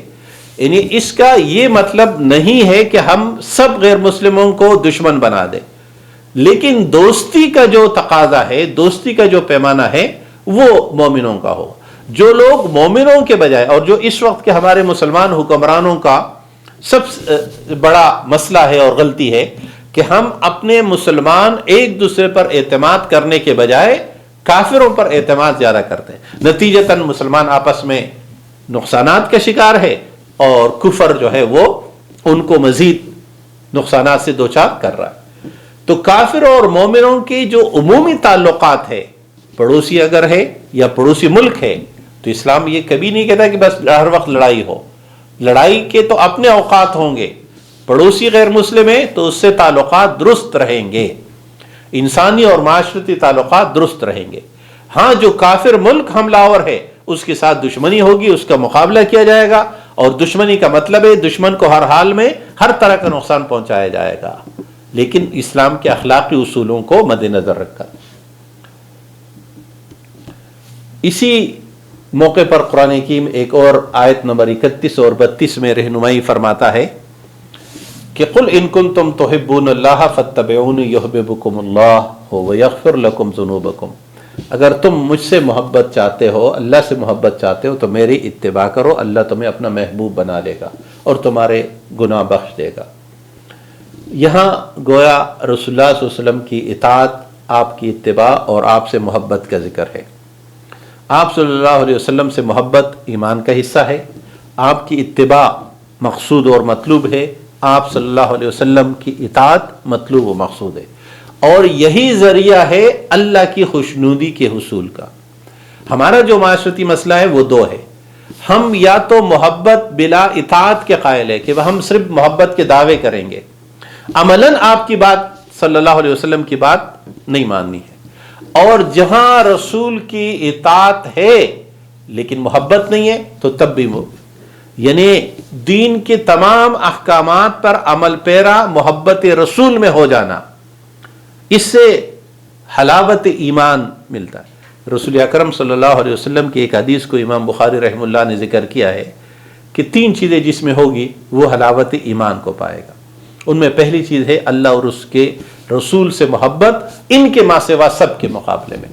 یعنی اس کا یہ مطلب نہیں ہے کہ ہم سب غیر مسلموں کو دشمن بنا دیں، لیکن دوستی کا جو تقاضا ہے، دوستی کا جو پیمانہ ہے وہ مومنوں کا ہو۔ جو لوگ مومنوں کے بجائے، اور جو اس وقت کے ہمارے مسلمان حکمرانوں کا سب سے بڑا مسئلہ ہے اور غلطی ہے کہ ہم اپنے مسلمان ایک دوسرے پر اعتماد کرنے کے بجائے کافروں پر اعتماد زیادہ کرتے ہیں، نتیجتاً مسلمان آپس میں نقصانات کا شکار ہے، اور کفر جو ہے وہ ان کو مزید نقصانات سے دوچار کر رہا ہے۔ تو کافروں اور مومنوں کے جو عمومی تعلقات ہے، پڑوسی اگر ہے یا پڑوسی ملک ہے، تو اسلام یہ کبھی نہیں کہتا کہ بس ہر وقت لڑائی ہو۔ لڑائی کے تو اپنے اوقات ہوں گے، پڑوسی غیر مسلم ہے تو اس سے تعلقات درست رہیں گے، انسانی اور معاشرتی تعلقات درست رہیں گے۔ ہاں جو کافر ملک حملہ آور ہے اس کے ساتھ دشمنی ہوگی، اس کا مقابلہ کیا جائے گا، اور دشمنی کا مطلب ہے دشمن کو ہر حال میں ہر طرح کا نقصان پہنچایا جائے گا، لیکن اسلام کے اخلاقی اصولوں کو مد نظر رکھ کر۔ اسی موقع پر قرآن حکیم ایک اور آیت نمبر 31 اور 32 میں رہنمائی فرماتا ہے کہ قل ان کنتم تحبون اللہ فاتبعونی یحببکم اللہ ویغفر لکم ذنوبکم، اگر تم مجھ سے محبت چاہتے ہو، اللہ سے محبت چاہتے ہو، تو میری اتباع کرو، اللہ تمہیں اپنا محبوب بنا لے گا اور تمہارے گناہ بخش دے گا۔ یہاں گویا رسول اللہ صلی اللہ علیہ وسلم کی اطاعت، آپ کی اتباع اور آپ سے محبت کا ذکر ہے۔ آپ صلی اللہ علیہ وسلم سے محبت ایمان کا حصہ ہے، آپ کی اتباع مقصود اور مطلوب ہے، آپ صلی اللہ علیہ وسلم کی اطاعت مطلوب و مقصود ہے، اور یہی ذریعہ ہے اللہ کی خوشنودی کے حصول کا۔ ہمارا جو معاشرتی مسئلہ ہے وہ دو ہے، ہم یا تو محبت بلا اطاعت کے قائل ہے کہ ہم صرف محبت کے دعوے کریں گے، عملاً آپ کی بات صلی اللہ علیہ وسلم کی بات نہیں ماننی ہے، اور جہاں رسول کی اطاعت ہے لیکن محبت نہیں ہے تو تب بھی یعنی دین کے تمام احکامات پر عمل پیرا محبت رسول میں ہو جانا، اس سے حلاوت ایمان ملتا ہے۔ رسول اکرم صلی اللہ علیہ وسلم کی ایک حدیث کو امام بخاری رحمہ اللہ نے ذکر کیا ہے کہ 3 چیزیں جس میں ہوگی وہ حلاوت ایمان کو پائے گا۔ ان میں پہلی چیز ہے اللہ اور اس کے رسول سے محبت، ان کے ما سوا سب کے مقابلے میں،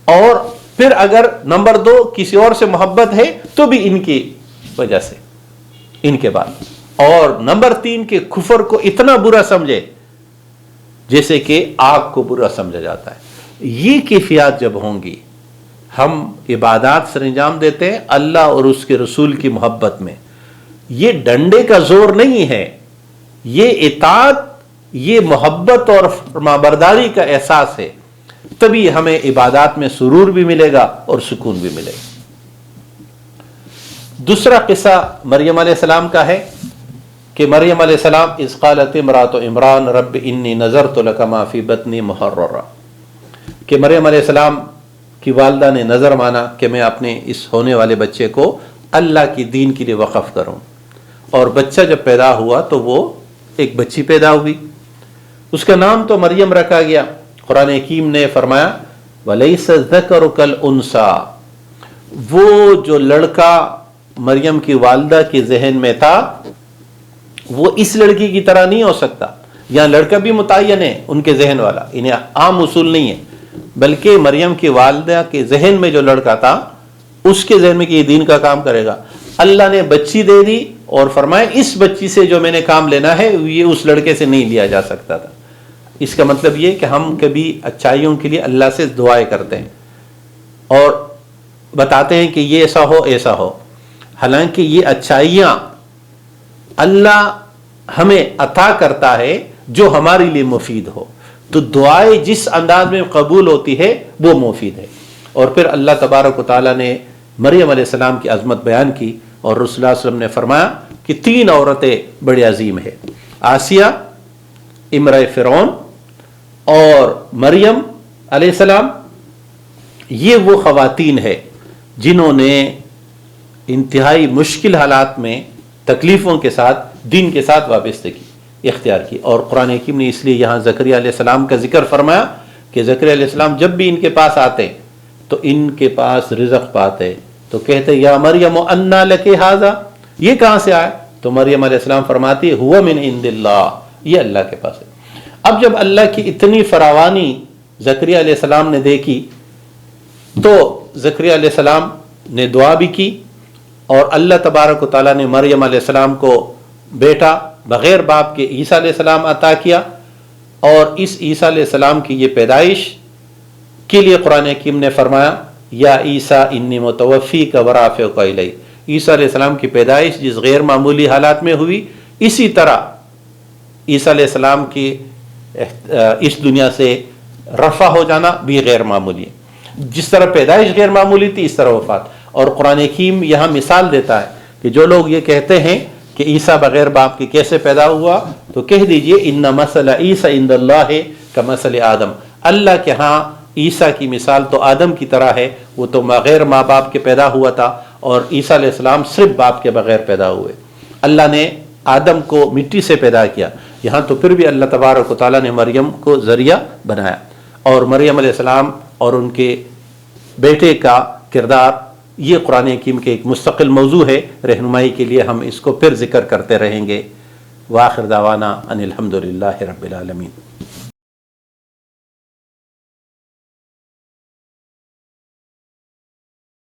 اور پھر اگر نمبر 2 کسی اور سے محبت ہے تو بھی ان کی وجہ سے، ان کے بعد، اور نمبر 3 کے کفر کو اتنا برا سمجھے جیسے کہ آگ کو برا سمجھا جاتا ہے۔ یہ کیفیات جب ہوں گی، ہم عبادات سر انجام دیتے ہیں اللہ اور اس کے رسول کی محبت میں، یہ ڈنڈے کا زور نہیں ہے، یہ اطاعت، یہ محبت اور فرمانبرداری کا احساس ہے، تبھی ہمیں عبادات میں سرور بھی ملے گا اور سکون بھی ملے گا۔ دوسرا قصہ مریم علیہ السلام کا ہے کہ مریم علیہ السلام اذ قالت امرأۃ عمران رب انی نذرت لک ما فی بطنی محررا، کہ مریم علیہ السلام کی والدہ نے نظر مانا کہ میں اپنے اس ہونے والے بچے کو اللہ کی دین کے لیے وقف کروں، اور بچہ جب پیدا ہوا تو وہ ایک بچی پیدا ہوئی، اس کا نام تو مریم رکھا گیا۔ قرآن حکیم نے فرمایا وَلَيْسَ الذَّكَرُ كَالْأُنثَىٰ، وہ جو لڑکا مریم کی والدہ کے ذہن میں تھا وہ اس لڑکی کی طرح نہیں ہو سکتا۔ یہاں لڑکا بھی متعین ہے ان کے ذہن والا، انہیں عام اصول نہیں ہے، بلکہ مریم کی والدہ کے ذہن میں جو لڑکا تھا اس کے ذہن میں کہ یہ دین کا کام کرے گا، اللہ نے بچی دے دی اور فرمایا اس بچی سے جو میں نے کام لینا ہے یہ اس لڑکے سے نہیں لیا جا سکتا تھا۔ اس کا مطلب یہ کہ ہم کبھی اچھائیوں کے لیے اللہ سے دعائیں کرتے ہیں اور بتاتے ہیں کہ یہ ایسا ہو ایسا ہو، حالانکہ یہ اچھائیاں اللہ ہمیں عطا کرتا ہے جو ہمارے لیے مفید ہو، تو دعائیں جس انداز میں قبول ہوتی ہے وہ مفید ہے۔ اور پھر اللہ تبارک و تعالیٰ نے مریم علیہ السلام کی عظمت بیان کی، اور رسول اللہ صلی اللہ علیہ وسلم نے فرمایا کہ 3 عورتیں بڑی عظیم ہیں، آسیہ، امرأہ فرعون اور مریم علیہ السلام۔ یہ وہ خواتین ہیں جنہوں نے انتہائی مشکل حالات میں تکلیفوں کے ساتھ دین کے ساتھ وابستگی اختیار کی، اور قرآن حکیم نے اس لیے یہاں زکریا علیہ السلام کا ذکر فرمایا کہ زکریا علیہ السلام جب بھی ان کے پاس آتے تو ان کے پاس رزق پاتے تو کہتے یا مریم انا لک ھذا، یہ کہاں سے آئے؟ تو مریم علیہ السلام فرماتی ہوا من عند اللہ، یہ اللہ کے پاس ہے۔ اب جب اللہ کی اتنی فراوانی زکریا علیہ السلام نے دیکھی تو زکریا علیہ السلام نے دعا بھی کی، اور اللہ تبارک و تعالیٰ نے مریم علیہ السلام کو بیٹا بغیر باپ کے عیسیٰ علیہ السلام عطا کیا، اور اس عیسیٰ علیہ السلام کی یہ پیدائش کے لیے قرآن حکیم نے فرمایا یا عیسیٰ انی متوفیک ورافعک الی، عیسیٰ علیہ السلام کی پیدائش جس غیر معمولی حالات میں ہوئی، اسی طرح عیسیٰ علیہ السلام کی اس دنیا سے رفع ہو جانا بھی غیر معمولی ہے، جس طرح پیدائش غیر معمولی تھی اس طرح وفات۔ اور قرآن حکیم یہاں مثال دیتا ہے کہ جو لوگ یہ کہتے ہیں کہ عیسیٰ بغیر باپ کے کیسے پیدا ہوا، تو کہہ دیجئے ان مثل عیسیٰ عند اللہ کمثل آدم، اللہ کے ہاں عیسیٰ کی مثال تو آدم کی طرح ہے، وہ تو بغیر ماں باپ کے پیدا ہوا تھا، اور عیسیٰ علیہ السلام صرف باپ کے بغیر پیدا ہوئے۔ اللہ نے آدم کو مٹی سے پیدا کیا، یہاں تو پھر بھی اللہ تبارک و تعالیٰ نے مریم کو ذریعہ بنایا، اور مریم علیہ السلام اور ان کے بیٹے کا کردار یہ قرآن حکیم کے ایک مستقل موضوع ہے، رہنمائی کے لیے ہم اس کو پھر ذکر کرتے رہیں گے۔ وآخر دعوانا ان الحمد للہ رب العالمین۔